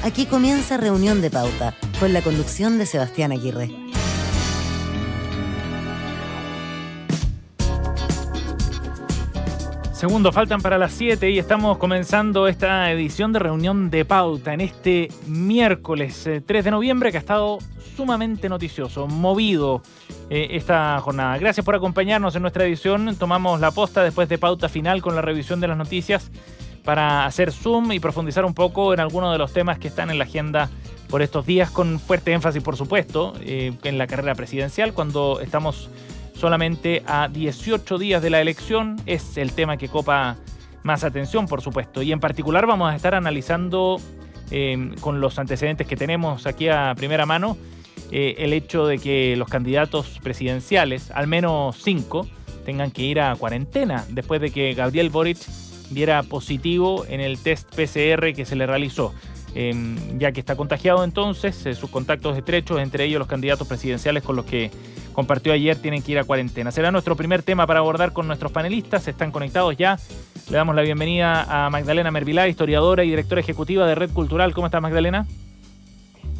Aquí comienza Reunión de Pauta, con la conducción de Sebastián Aguirre. Segundos faltan para las 7 y estamos comenzando esta edición de Reunión de Pauta en este miércoles 3 de noviembre, que ha estado sumamente noticioso, movido esta jornada. Gracias por acompañarnos en nuestra edición. Tomamos la posta después de Pauta Final con la revisión de las noticias para hacer zoom y profundizar un poco en algunos de los temas que están en la agenda por estos días, con fuerte énfasis, por supuesto, en la carrera presidencial, cuando estamos solamente a 18 días de la elección. Es el tema que copa más atención, por supuesto. Y en particular vamos a estar analizando, con los antecedentes que tenemos aquí a primera mano, el hecho de que los candidatos presidenciales, al menos 5, tengan que ir a cuarentena después de que Gabriel Boric diera positivo en el test PCR que se le realizó. Ya que está contagiado, entonces sus contactos estrechos, entre ellos los candidatos presidenciales con los que compartió ayer, tienen que ir a cuarentena. Será nuestro primer tema para abordar con nuestros panelistas. Están conectados ya. Le damos la bienvenida a Magdalena Mervilá, historiadora y directora ejecutiva de Red Cultural. ¿Cómo estás, Magdalena?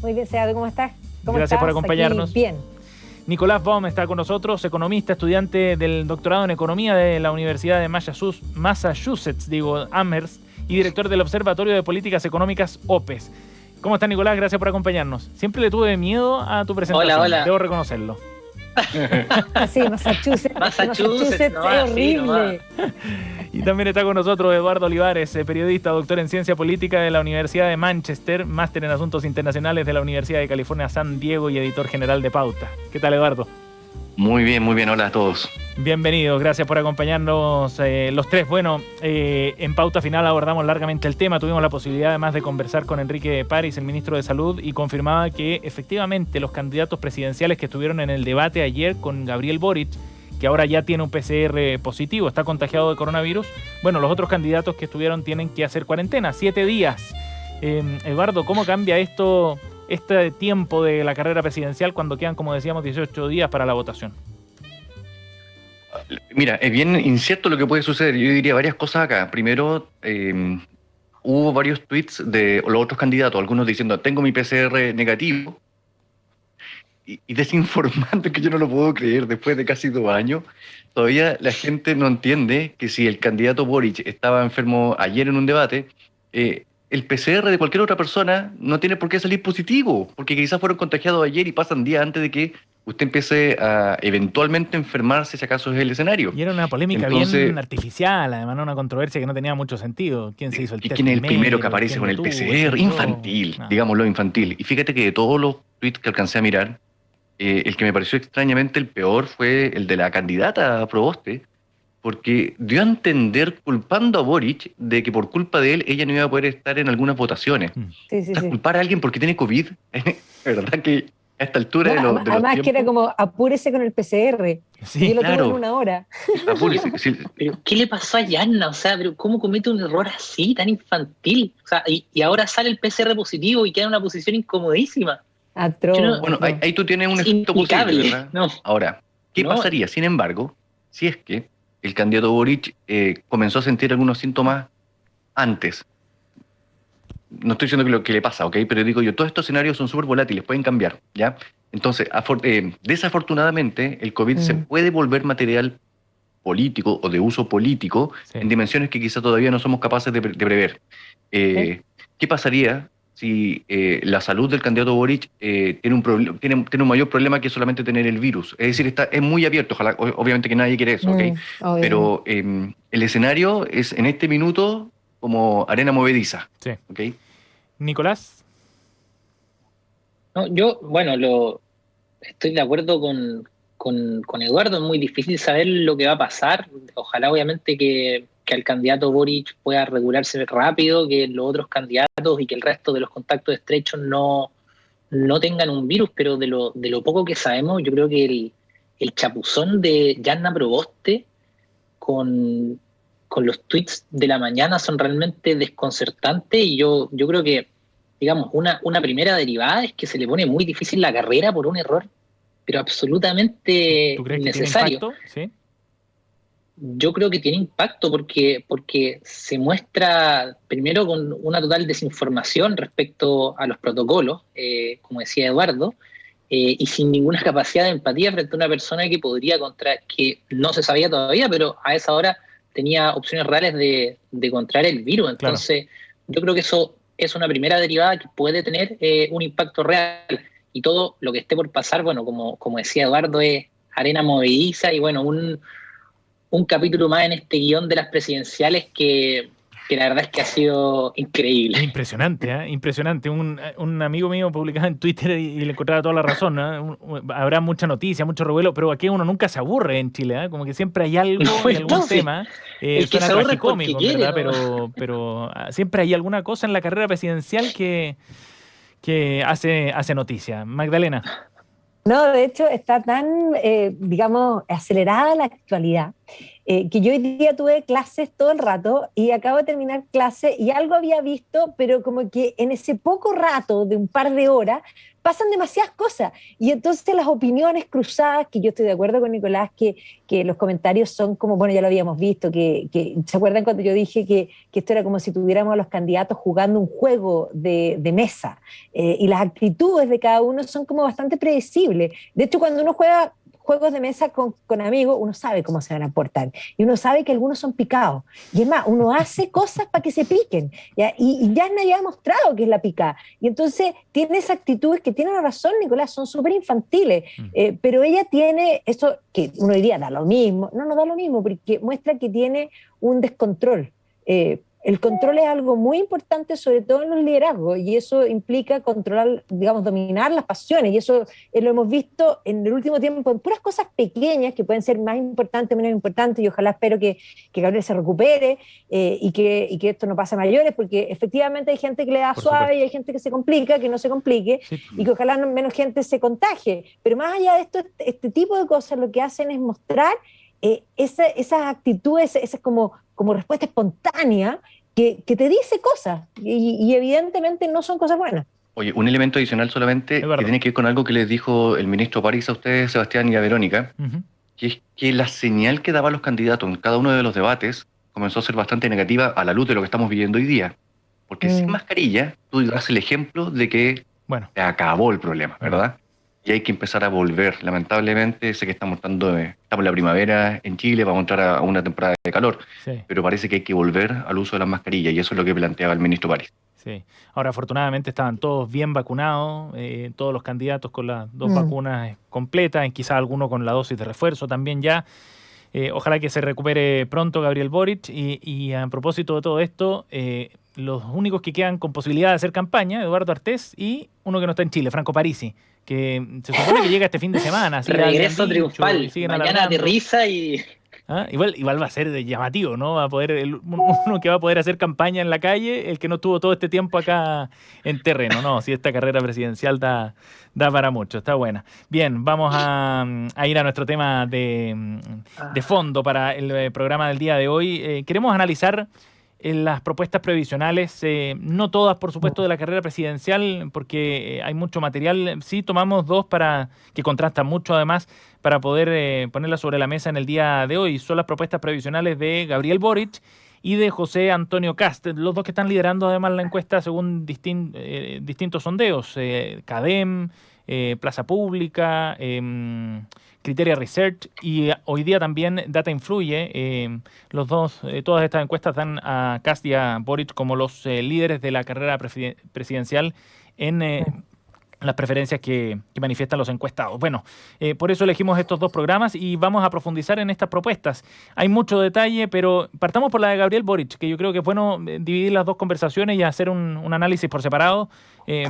Muy bien, Sebastián, ¿cómo estás? Gracias por acompañarnos. Aquí, bien. Nicolás Baum está con nosotros, economista, estudiante del doctorado en economía de la Universidad de Massachusetts, Amherst, y director del Observatorio de Políticas Económicas OPES. ¿Cómo está, Nicolás? Gracias por acompañarnos. Siempre le tuve miedo a tu presentación. Hola. Debo reconocerlo. Sí, Massachusetts no, es horrible. Y también está con nosotros Eduardo Olivares, periodista, doctor en Ciencia Política de la Universidad de Manchester, máster en Asuntos Internacionales de la Universidad de California San Diego y editor general de Pauta. ¿Qué tal, Eduardo? Muy bien, hola a todos. Bienvenidos, gracias por acompañarnos los tres. Bueno, en Pauta Final abordamos largamente el tema, tuvimos la posibilidad además de conversar con Enrique París, el ministro de Salud, y confirmaba que efectivamente los candidatos presidenciales que estuvieron en el debate ayer con Gabriel Boric, que ahora ya tiene un PCR positivo, está contagiado de coronavirus, bueno, los otros candidatos que estuvieron tienen que hacer cuarentena, 7 días. Eduardo, ¿cómo cambia esto, este tiempo de la carrera presidencial cuando quedan, como decíamos, 18 días para la votación? Mira, es bien incierto lo que puede suceder. Yo diría varias cosas acá. Primero, hubo varios tweets de los otros candidatos, algunos diciendo, tengo mi PCR negativo, y desinformando, que yo no lo puedo creer, después de casi 2 años, todavía la gente no entiende que si el candidato Boric estaba enfermo ayer en un debate, el PCR de cualquier otra persona no tiene por qué salir positivo, porque quizás fueron contagiados ayer y pasan días antes de que usted empiece a eventualmente enfermarse, si acaso es el escenario. Y era una polémica bien artificial, además, una controversia que no tenía mucho sentido. ¿Quién se hizo el test? ¿Quién es el primero que aparece con el PCR? Infantil, digámoslo, infantil. Y fíjate que de todos los tweets que alcancé a mirar, el que me pareció extrañamente el peor fue el de la candidata a Proboste, porque dio a entender, culpando a Boric, de que por culpa de él ella no iba a poder estar en algunas votaciones. Sí. Culpar a alguien porque tiene COVID, ¿verdad? Que a esta altura de los además tiempos, que era como, apúrese con el PCR. Sí, yo lo claro. tuve en 1 hora. Apúrese, sí. ¿Pero qué le pasó a Yanna? O sea, ¿pero cómo comete un error así, tan infantil? O sea, y ahora sale el PCR positivo y queda en una posición incomodísima. Bueno, ahí tú tienes un efecto posible, ¿verdad? No. Ahora, ¿qué pasaría, sin embargo, si es que el candidato Boric comenzó a sentir algunos síntomas antes? No estoy diciendo que lo que le pasa, ¿ok? Pero digo yo, todos estos escenarios son súper volátiles, pueden cambiar, ¿ya? Entonces, desafortunadamente, el COVID se puede volver material político o de uso político en dimensiones que quizá todavía no somos capaces de prever. ¿Qué pasaría si la salud del candidato Boric tiene un mayor problema que solamente tener el virus? Es decir, es muy abierto, ojalá, obviamente que nadie quiere eso, ¿ok? Pero el escenario es en este minuto como arena movediza. Sí. ¿Ok? Nicolás. No, yo, estoy de acuerdo con Eduardo, es muy difícil saber lo que va a pasar. Ojalá, obviamente, que al candidato Boric pueda regularse rápido, que los otros candidatos y que el resto de los contactos estrechos no tengan un virus, pero de lo poco que sabemos, yo creo que el chapuzón de Yanna Proboste con los tweets de la mañana son realmente desconcertantes, y yo creo que, digamos, una primera derivada es que se le pone muy difícil la carrera por un error, pero absolutamente ¿Tú crees innecesario. Que tiene impacto? ¿Sí? yo creo que tiene impacto porque se muestra primero con una total desinformación respecto a los protocolos, como decía Eduardo, y sin ninguna capacidad de empatía frente a una persona que que no se sabía todavía, pero a esa hora tenía opciones reales de contraer el virus. Entonces, yo creo que eso es una primera derivada que puede tener un impacto real. Y todo lo que esté por pasar, bueno, como decía Eduardo, es arena movediza y bueno, un capítulo más en este guión de las presidenciales que la verdad es que ha sido increíble. Impresionante, ¿eh? Impresionante. Un amigo mío publicaba en Twitter y le encontraba toda la razón, ¿no? Habrá mucha noticia, mucho revuelo, pero aquí uno nunca se aburre en Chile, ¿eh? Como que siempre hay algo, algún tema. El que se aburre tragicómico, quiere, ¿verdad? ¿no? Pero siempre hay alguna cosa en la carrera presidencial que hace noticia. Magdalena. No, de hecho está tan, digamos, acelerada la actualidad, que yo hoy día tuve clases todo el rato y acabo de terminar clase y algo había visto, pero como que en ese poco rato de un par de horas pasan demasiadas cosas. Y entonces las opiniones cruzadas, que yo estoy de acuerdo con Nicolás, que los comentarios son como, bueno, ya lo habíamos visto, que ¿se acuerdan cuando yo dije que esto era como si tuviéramos a los candidatos jugando un juego de mesa? Y las actitudes de cada uno son como bastante predecibles. De hecho, cuando uno juega juegos de mesa con amigos, uno sabe cómo se van a portar. Y uno sabe que algunos son picados. Y es más, uno hace cosas para que se piquen. ¿Ya? Y ya nadie ha mostrado que es la picada. Y entonces tiene esas actitudes que tiene la razón, Nicolás, son súper infantiles. Pero ella tiene eso que uno diría, da lo mismo. No da lo mismo, porque muestra que tiene un descontrol. El control es algo muy importante, sobre todo en los liderazgos, y eso implica controlar, digamos, dominar las pasiones, y eso lo hemos visto en el último tiempo en puras cosas pequeñas que pueden ser más importantes, menos importantes, y ojalá espero que Gabriel se recupere y que esto no pase a mayores, porque efectivamente hay gente que le da suave y hay gente que se complica, que no se complique, y que ojalá menos gente se contagie. Pero más allá de esto, este tipo de cosas lo que hacen es mostrar esas actitudes, esa como respuesta espontánea que te dice cosas y evidentemente no son cosas buenas. Oye, un elemento adicional solamente que tiene que ver con algo que les dijo el ministro París a ustedes, Sebastián y a Verónica, que es que la señal que daban los candidatos en cada uno de los debates comenzó a ser bastante negativa a la luz de lo que estamos viviendo hoy día. Porque sin mascarilla, tú das el ejemplo de que se acabó el problema, ¿verdad? Y hay que empezar a volver. Lamentablemente, sé que estamos en la primavera en Chile, vamos a entrar a una temporada de calor, pero parece que hay que volver al uso de las mascarillas, y eso es lo que planteaba el ministro París. Sí. Ahora, afortunadamente, estaban todos bien vacunados, todos los candidatos con las dos vacunas completas, quizás algunos con la dosis de refuerzo también ya. Ojalá que se recupere pronto Gabriel Boric. Y a propósito de todo esto, los únicos que quedan con posibilidad de hacer campaña, Eduardo Artés y uno que no está en Chile, Franco Parisi, que se supone que llega este fin de semana. Regreso triunfal, mañana aterriza y... Igual va a ser llamativo, ¿no? Va a poder uno que va a poder hacer campaña en la calle, el que no estuvo todo este tiempo acá en terreno, ¿no? Si esta carrera presidencial da para mucho, está buena. Bien, vamos a ir a nuestro tema de fondo para el programa del día de hoy. Queremos analizar las propuestas previsionales, no todas, por supuesto, de la carrera presidencial, porque hay mucho material. Sí, tomamos dos que contrastan mucho, además, para poder ponerlas sobre la mesa en el día de hoy. Son las propuestas previsionales de Gabriel Boric y de José Antonio Kast, los dos que están liderando además la encuesta según distintos sondeos, CADEM, Plaza Pública, Criteria Research, y hoy día también Data Influye. Los dos, todas estas encuestas dan a Kast y a Boric como los líderes de la carrera presidencial en las preferencias que manifiestan los encuestados. Bueno, por eso elegimos estos dos programas y vamos a profundizar en estas propuestas. Hay mucho detalle, pero partamos por la de Gabriel Boric, que yo creo que es bueno dividir las dos conversaciones y hacer un análisis por separado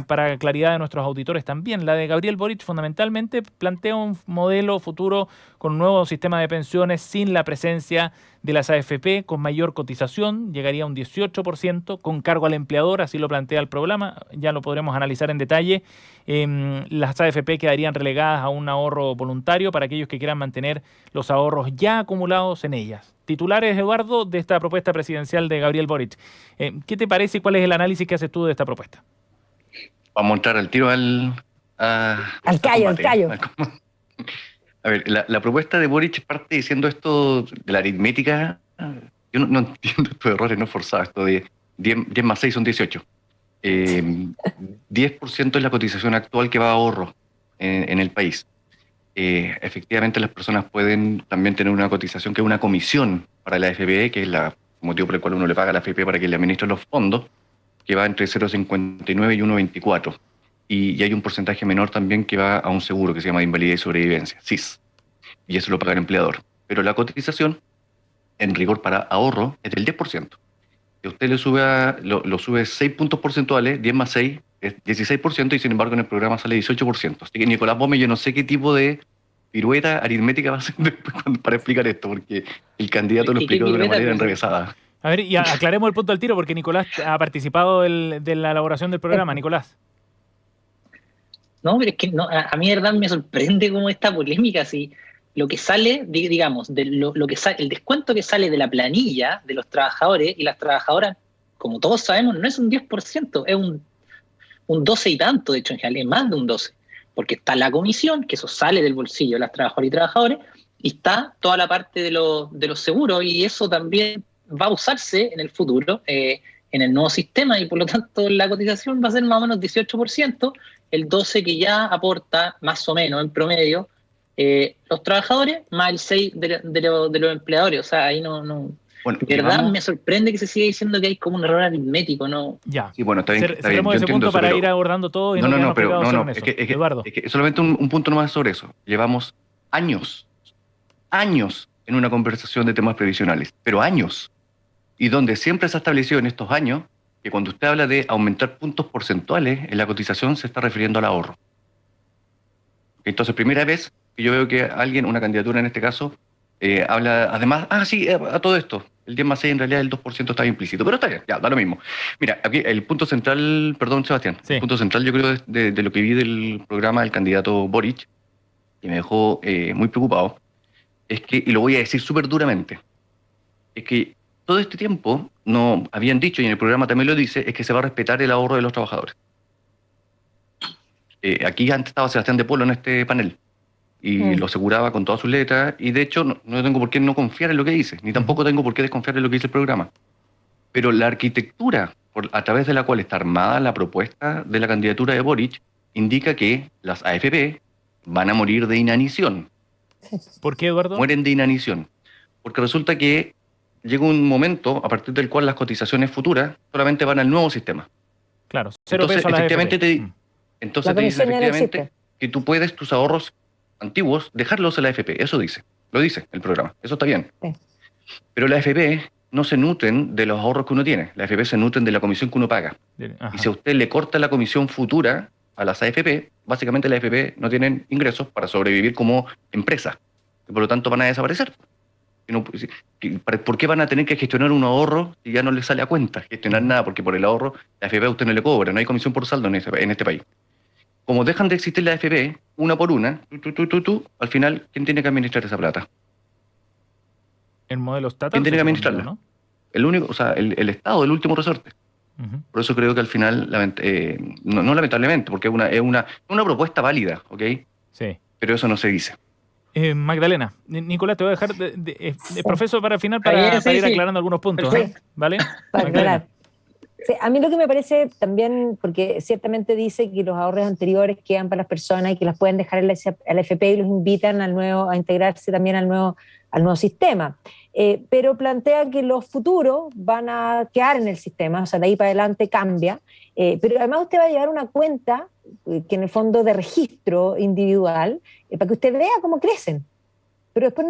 para claridad de nuestros auditores también. La de Gabriel Boric fundamentalmente plantea un modelo futuro con un nuevo sistema de pensiones sin la presencia de las AFP, con mayor cotización, llegaría a un 18%, con cargo al empleador, así lo plantea el programa, ya lo podremos analizar en detalle. Las AFP quedarían relegadas a un ahorro voluntario para aquellos que quieran mantener los ahorros ya acumulados en ellas. Titulares, Eduardo, de esta propuesta presidencial de Gabriel Boric. ¿Qué te parece y cuál es el análisis que haces tú de esta propuesta? Vamos a entrar al tiro al callo. A ver, la propuesta de Boric parte diciendo esto de la aritmética. Yo no entiendo estos errores no forzados, esto de 10 más 6 son 18. 10% es la cotización actual que va a ahorro en el país. Efectivamente, las personas pueden también tener una cotización que es una comisión para la AFP, que es el motivo por el cual uno le paga a la AFP para que le administre los fondos, que va entre 0,59 y 1,24. Y hay un porcentaje menor también que va a un seguro que se llama de invalidez y sobrevivencia, SIS, y eso lo paga el empleador. Pero la cotización, en rigor para ahorro, es del 10%. Si usted lo sube 6 puntos porcentuales, 10 más 6 es 16%, y sin embargo en el programa sale 18%. Así que Nicolás Bome, yo no sé qué tipo de pirueta aritmética va a hacer después para explicar esto, porque el candidato lo explicó de una manera enrevesada. A ver, y aclaremos el punto al tiro, porque Nicolás ha participado de la elaboración del programa. Nicolás. No, pero es que no, a mí de verdad me sorprende cómo esta polémica, si lo que sale, digamos, de lo que sale, el descuento que sale de la planilla de los trabajadores y las trabajadoras, como todos sabemos, no es un 10%, es un 12 y tanto, de hecho, en general, es más de un 12%, porque está la comisión, que eso sale del bolsillo de las trabajadoras y trabajadores, y está toda la parte de los seguros, y eso también va a usarse en el futuro, en el nuevo sistema, y por lo tanto la cotización va a ser más o menos 18%, el 12% que ya aporta más o menos en promedio los trabajadores, más el 6% de los empleadores. O sea, ahí no bueno, de verdad me sorprende que se siga diciendo que hay como un error aritmético, ¿no? Ya. Sí, bueno, está bien. Cerremos ese punto para ir abordando todo y no, es que solamente un punto nomás sobre eso. Llevamos años en una conversación de temas previsionales, pero años. Y donde siempre se ha establecido en estos años que cuando usted habla de aumentar puntos porcentuales en la cotización se está refiriendo al ahorro. Entonces, primera vez que yo veo que alguien, una candidatura en este caso, habla además, a todo esto, el 10 más 6 en realidad el 2% está implícito, pero está bien, ya, da lo mismo. Mira, aquí el punto central, perdón Sebastián, sí. El punto central yo creo de lo que vi del programa del candidato Boric, y me dejó muy preocupado, es que, y lo voy a decir súper duramente, es que todo este tiempo no habían dicho, y en el programa también lo dice, es que se va a respetar el ahorro de los trabajadores. Aquí antes estaba Sebastián de Polo en este panel, y lo aseguraba con todas sus letras, y de hecho no tengo por qué no confiar en lo que dice, ni tampoco tengo por qué desconfiar en lo que dice el programa. Pero la arquitectura a través de la cual está armada la propuesta de la candidatura de Boric indica que las AFP van a morir de inanición. ¿Por qué, Eduardo? Mueren de inanición. Porque resulta que llega un momento a partir del cual las cotizaciones futuras solamente van al nuevo sistema. Claro, cero peso a las AFP. Entonces te dice efectivamente que tú puedes tus ahorros antiguos dejarlos en la AFP. Eso lo dice el programa. Eso está bien. Sí. Pero la AFP no se nutren de los ahorros que uno tiene. La AFP se nutren de la comisión que uno paga. Ajá. Y si a usted le corta la comisión futura a las AFP, básicamente las AFP no tienen ingresos para sobrevivir como empresa. Y por lo tanto van a desaparecer. ¿Por qué van a tener que gestionar un ahorro si ya no les sale a cuenta gestionar nada? Porque por el ahorro la AFP a usted no le cobra, no hay comisión por saldo en este país. Como dejan de existir las AFP, una por una, al final, ¿quién tiene que administrar esa plata? El modelo estatal. ¿Quién tiene que administrarla? ¿No? El único, o sea, el Estado, el último resorte. Por eso creo que al final, no lamentablemente, porque es una propuesta válida, ¿ok? Sí. Pero eso no se dice. Magdalena, Nicolás, te voy a dejar de profesor para el final para ir aclarando algunos puntos, ¿vale? Para aclarar. Sí, a mí lo que me parece también, porque ciertamente dice que los ahorros anteriores quedan para las personas y que las pueden dejar en la AFP y los invitan a integrarse también al nuevo sistema. Pero plantea que los futuros van a quedar en el sistema, o sea, de ahí para adelante cambia. Pero además usted va a llevar una cuenta que en el fondo de registro individual, para que usted vea cómo crecen. Pero después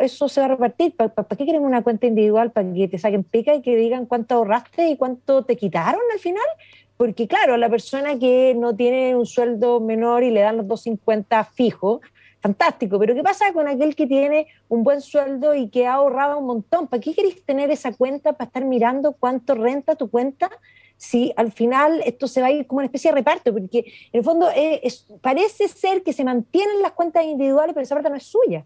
eso se va a repartir. ¿Para qué quieren una cuenta individual? ¿Para que te saquen pica y que digan cuánto ahorraste y cuánto te quitaron al final? Porque claro, la persona que no tiene un sueldo menor y le dan los 250 fijos, fantástico, pero ¿qué pasa con aquel que tiene un buen sueldo y que ha ahorrado un montón? ¿Para qué querés tener esa cuenta para estar mirando cuánto renta tu cuenta? Si al final esto se va a ir como una especie de reparto, porque en el fondo parece ser que se mantienen las cuentas individuales, pero esa parte no es suya.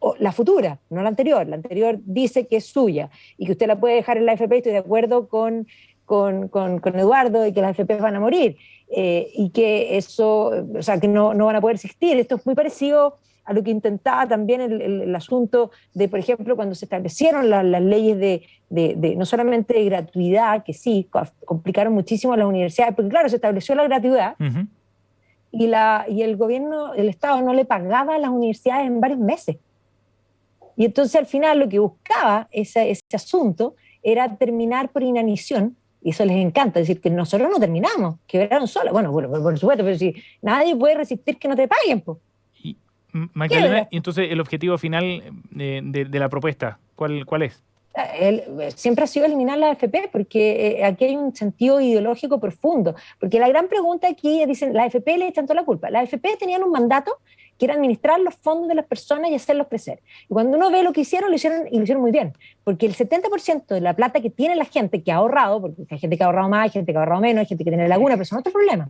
O la futura, no la anterior. La anterior dice que es suya y que usted la puede dejar en la AFP. Estoy de acuerdo con Eduardo y que las AFP van a morir y que eso, o sea, que no van a poder existir. Esto es muy parecido a lo que intentaba también el asunto de, por ejemplo, cuando se establecieron las leyes de no solamente de gratuidad, que sí, complicaron muchísimo a las universidades, porque claro, se estableció la gratuidad, Uh-huh. y el gobierno, el Estado no le pagaba a las universidades en varios meses. Y entonces al final lo que buscaba ese asunto era terminar por inanición, y eso les encanta, decir que nosotros no terminamos, quebraron solos. Bueno, por supuesto, pero si nadie puede resistir que no te paguen, pues. Y, Magdalena, y entonces el objetivo final de la propuesta, ¿cuál es? Siempre ha sido eliminar la AFP, porque aquí hay un sentido ideológico profundo, porque la gran pregunta aquí, dicen, la AFP le echan toda la culpa. La AFP tenían un mandato que era administrar los fondos de las personas y hacerlos crecer. Y cuando uno ve lo hicieron, y lo hicieron muy bien, porque el 70% de la plata que tiene la gente que ha ahorrado, porque hay gente que ha ahorrado más, hay gente que ha ahorrado menos, hay gente que tiene laguna, pero eso no es otro problema.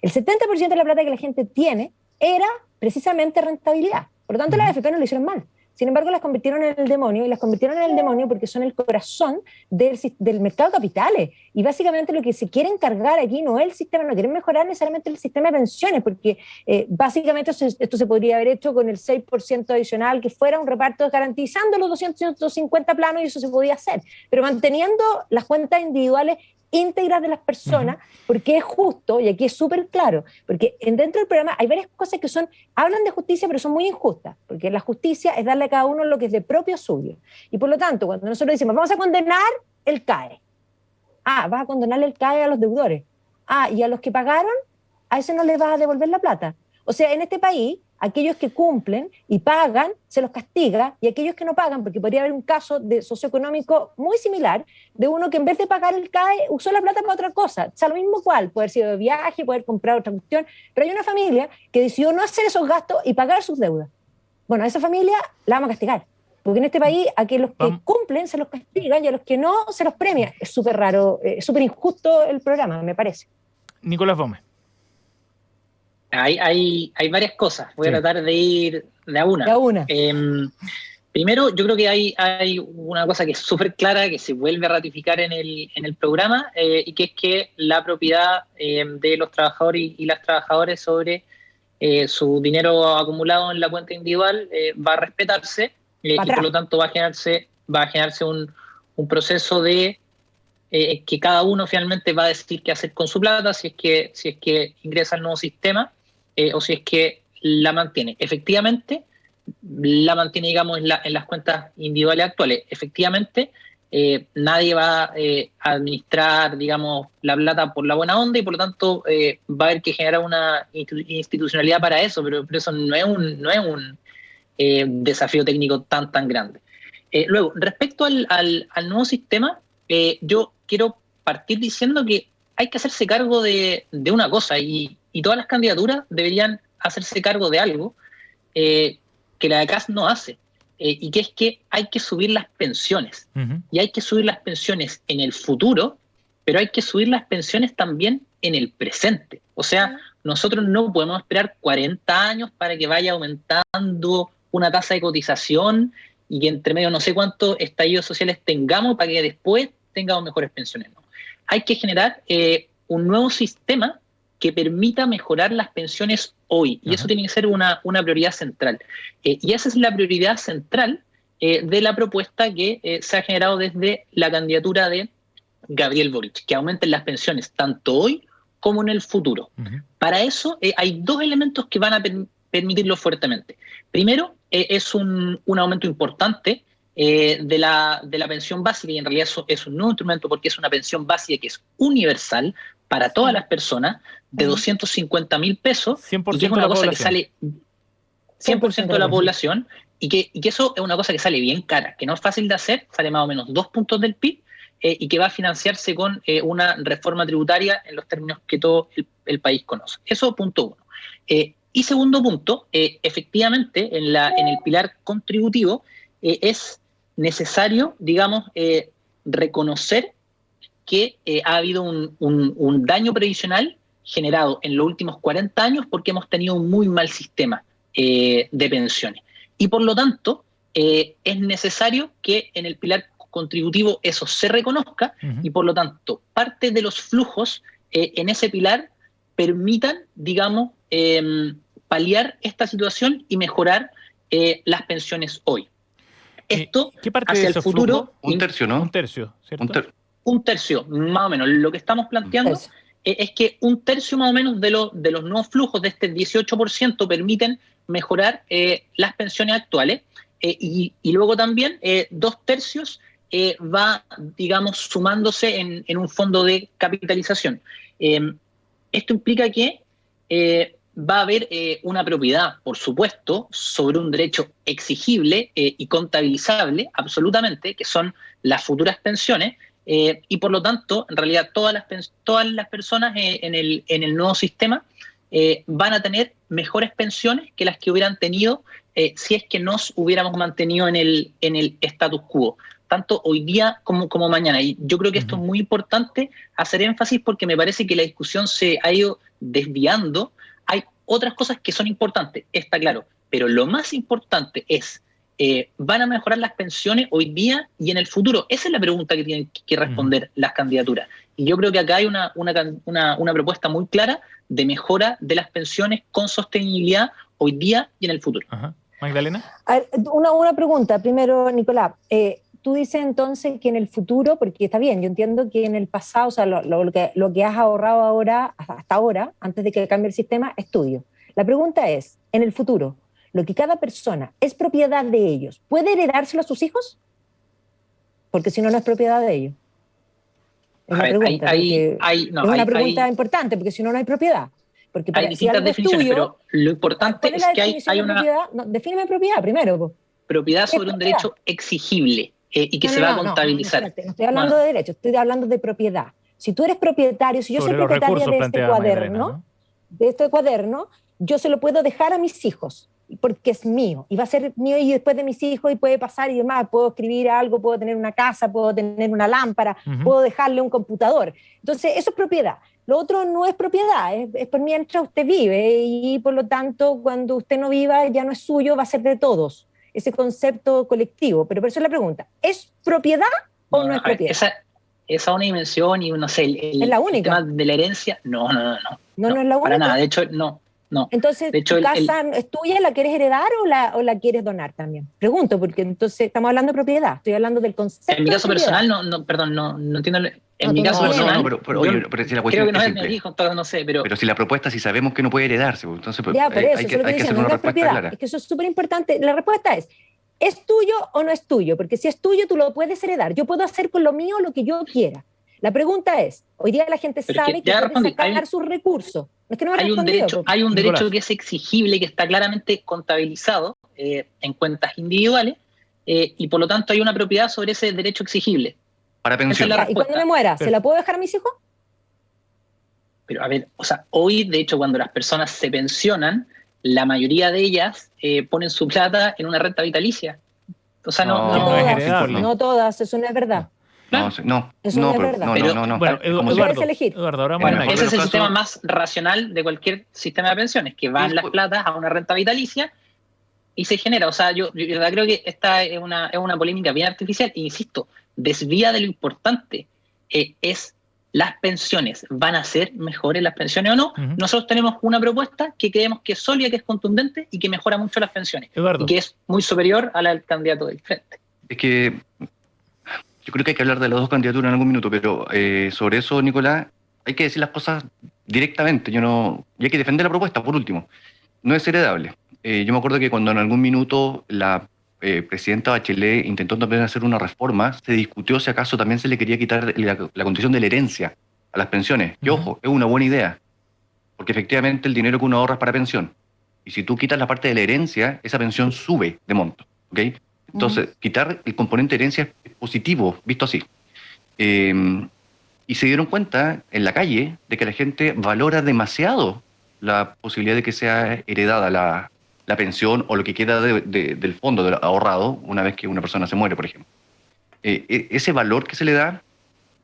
El 70% de la plata que la gente tiene era precisamente rentabilidad. Por lo tanto, las AFP no lo hicieron mal. Sin embargo, las convirtieron en el demonio, y las convirtieron en el demonio porque son el corazón del mercado de capitales. Y básicamente lo que se quiere encargar aquí no es el sistema, no quieren mejorar necesariamente el sistema de pensiones, porque básicamente esto se podría haber hecho con el 6% adicional, que fuera un reparto garantizando los 250 planos, y eso se podía hacer, pero manteniendo las cuentas individuales íntegras de las personas, porque es justo, y aquí es súper claro, porque dentro del programa hay varias cosas que hablan de justicia, pero son muy injustas, porque la justicia es darle a cada uno lo que es de propio suyo, y por lo tanto, cuando nosotros decimos, vamos a condenar el CAE, vas a condenar el CAE a los deudores, y a los que pagaron, a ese no les vas a devolver la plata. O sea, en este país, aquellos que cumplen y pagan, se los castiga, y aquellos que no pagan, porque podría haber un caso de socioeconómico muy similar, de uno que en vez de pagar el CAE, usó la plata para otra cosa. O sea, lo mismo cual, puede haber sido de viaje, puede haber comprado otra cuestión, pero hay una familia que decidió no hacer esos gastos y pagar sus deudas. Bueno, a esa familia la vamos a castigar, porque en este país a que los que cumplen se los castigan y a los que no se los premia. Es súper raro, es súper injusto el programa, me parece. Nicolás Gómez. Hay varias cosas. Voy a tratar de ir de a una. Primero, yo creo que hay una cosa que es súper clara, que se vuelve a ratificar en el programa, y que es que la propiedad de los trabajadores y las trabajadoras sobre su dinero acumulado en la cuenta individual va a respetarse, y por lo tanto va a generarse un proceso de que cada uno finalmente va a decidir qué hacer con su plata, si es que ingresa al nuevo sistema, o si es que la mantiene. Efectivamente, la mantiene, digamos, en las cuentas individuales actuales. Efectivamente, nadie va a administrar, digamos, la plata por la buena onda, y por lo tanto va a haber que generar una institucionalidad para eso, pero eso no es un desafío técnico tan grande. Luego, respecto al nuevo sistema, yo quiero partir diciendo que hay que hacerse cargo de una cosa, y todas las candidaturas deberían hacerse cargo de algo que la de CAS no hace, y que es que hay que subir las pensiones. Y hay que subir las pensiones en el futuro, pero hay que subir las pensiones también en el presente. O sea, nosotros no podemos esperar 40 años para que vaya aumentando una tasa de cotización y que entre medio no sé cuántos estallidos sociales tengamos para que después tengamos mejores pensiones. No. Hay que generar un nuevo sistema que permita mejorar las pensiones hoy. Y eso tiene que ser una prioridad central. Y esa es la prioridad central de la propuesta que se ha generado desde la candidatura de Gabriel Boric, que aumenten las pensiones tanto hoy como en el futuro. Para eso hay dos elementos que van a permitirlo fuertemente. Primero, es un aumento importante de la pensión básica, y en realidad eso es un nuevo instrumento porque es una pensión básica que es universal para todas las personas, de 250.000 pesos, y que es una cosa que sale 100% de la población, y que eso es una cosa que sale bien cara, que no es fácil de hacer, sale más o menos 2 puntos del PIB, y que va a financiarse con una reforma tributaria en los términos que todo el país conoce. Eso, punto uno. Y segundo punto, efectivamente, en el pilar contributivo es necesario, digamos, reconocer que ha habido un daño previsional generado en los últimos 40 años porque hemos tenido un muy mal sistema de pensiones. Y por lo tanto, es necesario que en el pilar contributivo eso se reconozca, y por lo tanto, parte de los flujos en ese pilar permitan, digamos, paliar esta situación y mejorar las pensiones hoy. Esto ¿Qué parte hacia de el esos futuro... flujos? Un tercio, ¿no? Un tercio, ¿cierto? Un tercio, más o menos. Lo que estamos planteando es que un tercio más o menos de los nuevos flujos de este 18% permiten mejorar las pensiones actuales y luego también 2/3 va, digamos, sumándose en un fondo de capitalización. Esto implica que va a haber una propiedad, por supuesto, sobre un derecho exigible y contabilizable, absolutamente, que son las futuras pensiones, y por lo tanto, en realidad, todas las personas en el nuevo sistema van a tener mejores pensiones que las que hubieran tenido si es que nos hubiéramos mantenido en el status quo, tanto hoy día como mañana. Y yo creo que esto es muy importante hacer énfasis porque me parece que la discusión se ha ido desviando. Hay otras cosas que son importantes, está claro, pero lo más importante es, ¿van a mejorar las pensiones hoy día y en el futuro? Esa es la pregunta que tienen que responder las candidaturas. Y yo creo que acá hay una propuesta muy clara de mejora de las pensiones con sostenibilidad hoy día y en el futuro. Ajá. Magdalena. A ver, una pregunta, primero, Nicolás. Tú dices entonces que en el futuro, porque está bien, yo entiendo que en el pasado, o sea, lo que has ahorrado ahora, hasta ahora, antes de que cambie el sistema, es tuyo. La pregunta es, en el futuro, lo que cada persona es propiedad de ellos, ¿puede heredárselo a sus hijos? Porque si no, no es propiedad de ellos. Es una pregunta. Es una pregunta importante, porque si no, no hay propiedad. Porque hay distintas definiciones, pero lo importante es que hay una... No, defíneme propiedad primero. Propiedad sobre un derecho exigible. Y que se va a contabilizar. No estoy hablando de derecho, estoy hablando de propiedad. Si tú eres propietario, si yo soy propietaria de este cuaderno, ¿no? De este cuaderno, yo se lo puedo dejar a mis hijos, porque es mío, y va a ser mío y después de mis hijos, y puede pasar y demás, puedo escribir algo, puedo tener una casa, puedo tener una lámpara, puedo dejarle un computador. Entonces, eso es propiedad. Lo otro no es propiedad, es por mientras usted vive, y por lo tanto, cuando usted no viva, ya no es suyo, va a ser de todos. Ese concepto colectivo, pero por eso es la pregunta, ¿es propiedad o no es propiedad? Esa una dimensión y no sé, ¿es la única? El tema de la herencia, no es la única. Para nada, de hecho, no. Entonces, de hecho, ¿tu casa es tuya, la quieres heredar o la quieres donar también? Pregunto, porque entonces estamos hablando de propiedad, estoy hablando del concepto. En mi caso personal, no entiendo. En mi caso personal, pero si la cuestión creo que no es es mi hijo, entonces no sé, pero si la propuesta, si sabemos que no puede heredarse, entonces ya, por eso, hay que hacer una respuesta clara. Es que eso es súper importante. La respuesta ¿es tuyo o no es tuyo? Porque si es tuyo, tú lo puedes heredar. Yo puedo hacer con lo mío lo que yo quiera. La pregunta es, hoy día la gente sabe que puede sacar sus recursos. Es que no hay un derecho que es exigible, que está claramente contabilizado en cuentas individuales, y por lo tanto hay una propiedad sobre ese derecho exigible. Para pensión. ¿Y cuando me muera, se la puedo dejar a mis hijos? Pero a ver, o sea, hoy, de hecho, cuando las personas se pensionan, la mayoría de ellas ponen su plata en una renta vitalicia. O sea, no todas, eso no es verdad. Eso no es verdad. Bueno, Eduardo, ese es el sistema más racional de cualquier sistema de pensiones, que van las platas a una renta vitalicia y se genera. O sea, yo creo que esta es una polémica bien artificial, e insisto, desvía de lo importante. Es las pensiones. ¿Van a ser mejores las pensiones o no? Nosotros tenemos una propuesta que creemos que es sólida, que es contundente y que mejora mucho las pensiones. Eduardo. Y que es muy superior a la del candidato del frente. Es que yo creo que hay que hablar de las dos candidaturas en algún minuto, pero sobre eso, Nicolás, hay que decir las cosas directamente. Y hay que defender la propuesta, por último. No es heredable. Yo me acuerdo que cuando en algún minuto la presidenta Bachelet intentó también hacer una reforma, se discutió si acaso también se le quería quitar la condición de la herencia a las pensiones. Y ojo, es una buena idea, porque efectivamente el dinero que uno ahorra es para pensión. Y si tú quitas la parte de la herencia, esa pensión sube de monto. ¿Okay? Entonces, quitar el componente de herencia es positivo, visto así. Y se dieron cuenta en la calle de que la gente valora demasiado la posibilidad de que sea heredada la pensión o lo que queda del fondo ahorrado una vez que una persona se muere, por ejemplo. Ese valor que se le da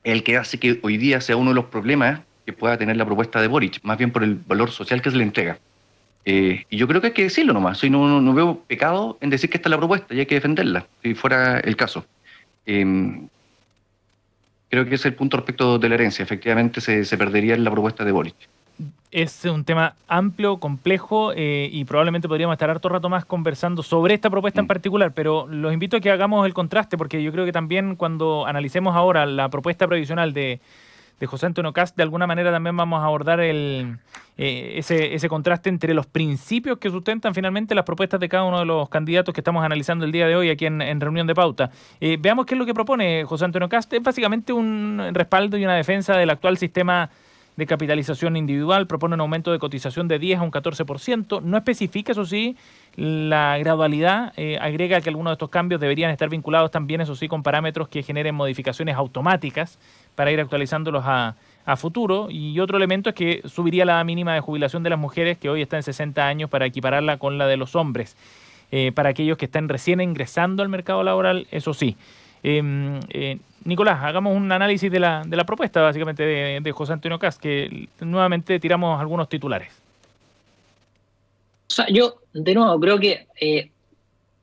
es el que hace que hoy día sea uno de los problemas que pueda tener la propuesta de Boric, más bien por el valor social que se le entrega. Y yo creo que hay que decirlo nomás. No veo pecado en decir que esta es la propuesta y hay que defenderla, si fuera el caso. Creo que ese es el punto respecto de la herencia. Efectivamente se perdería en la propuesta de Boric. Es un tema amplio, complejo y probablemente podríamos estar harto rato más conversando sobre esta propuesta en particular, pero los invito a que hagamos el contraste porque yo creo que también cuando analicemos ahora la propuesta previsional de José Antonio Kast, de alguna manera también vamos a abordar ese contraste entre los principios que sustentan finalmente las propuestas de cada uno de los candidatos que estamos analizando el día de hoy aquí en Reunión de Pauta. Veamos qué es lo que propone José Antonio Kast. Es básicamente un respaldo y una defensa del actual sistema de capitalización individual, propone un aumento de cotización de 10 a un 14%, no especifica, eso sí, la gradualidad, agrega que algunos de estos cambios deberían estar vinculados también, eso sí, con parámetros que generen modificaciones automáticas para ir actualizándolos a futuro, y otro elemento es que subiría la edad mínima de jubilación de las mujeres, que hoy está en 60 años, para equipararla con la de los hombres, para aquellos que están recién ingresando al mercado laboral, eso sí. Nicolás, hagamos un análisis de la propuesta básicamente de José Antonio Kast, que nuevamente tiramos algunos titulares. O sea, yo de nuevo creo que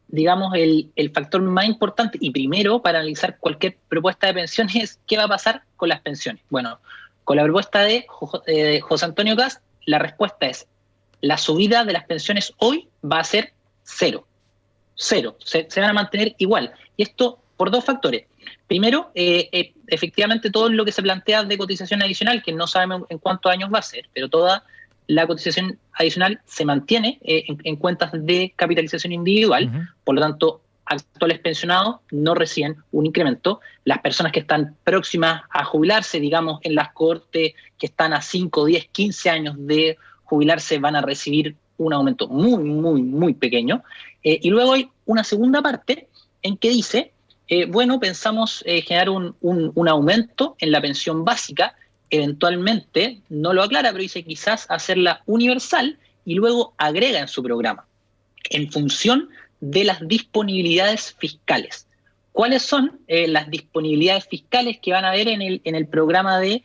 digamos el factor más importante y primero para analizar cualquier propuesta de pensiones es qué va a pasar con las pensiones. Bueno, con la propuesta de José Antonio Kast, la respuesta es la subida de las pensiones hoy va a ser cero, se van a mantener igual, y esto por dos factores. Primero, efectivamente todo lo que se plantea de cotización adicional, que no sabemos en cuántos años va a ser, pero toda la cotización adicional se mantiene en cuentas de capitalización individual, por lo tanto, actuales pensionados no reciben un incremento. Las personas que están próximas a jubilarse, digamos, en las cohortes que están a 5, 10, 15 años de jubilarse, van a recibir un aumento muy, muy, muy pequeño. Y luego hay una segunda parte en que dice, bueno, pensamos generar un aumento en la pensión básica, eventualmente, no lo aclara, pero dice quizás hacerla universal y luego agrega en su programa, en función de las disponibilidades fiscales. ¿Cuáles son las disponibilidades fiscales que van a haber en el programa de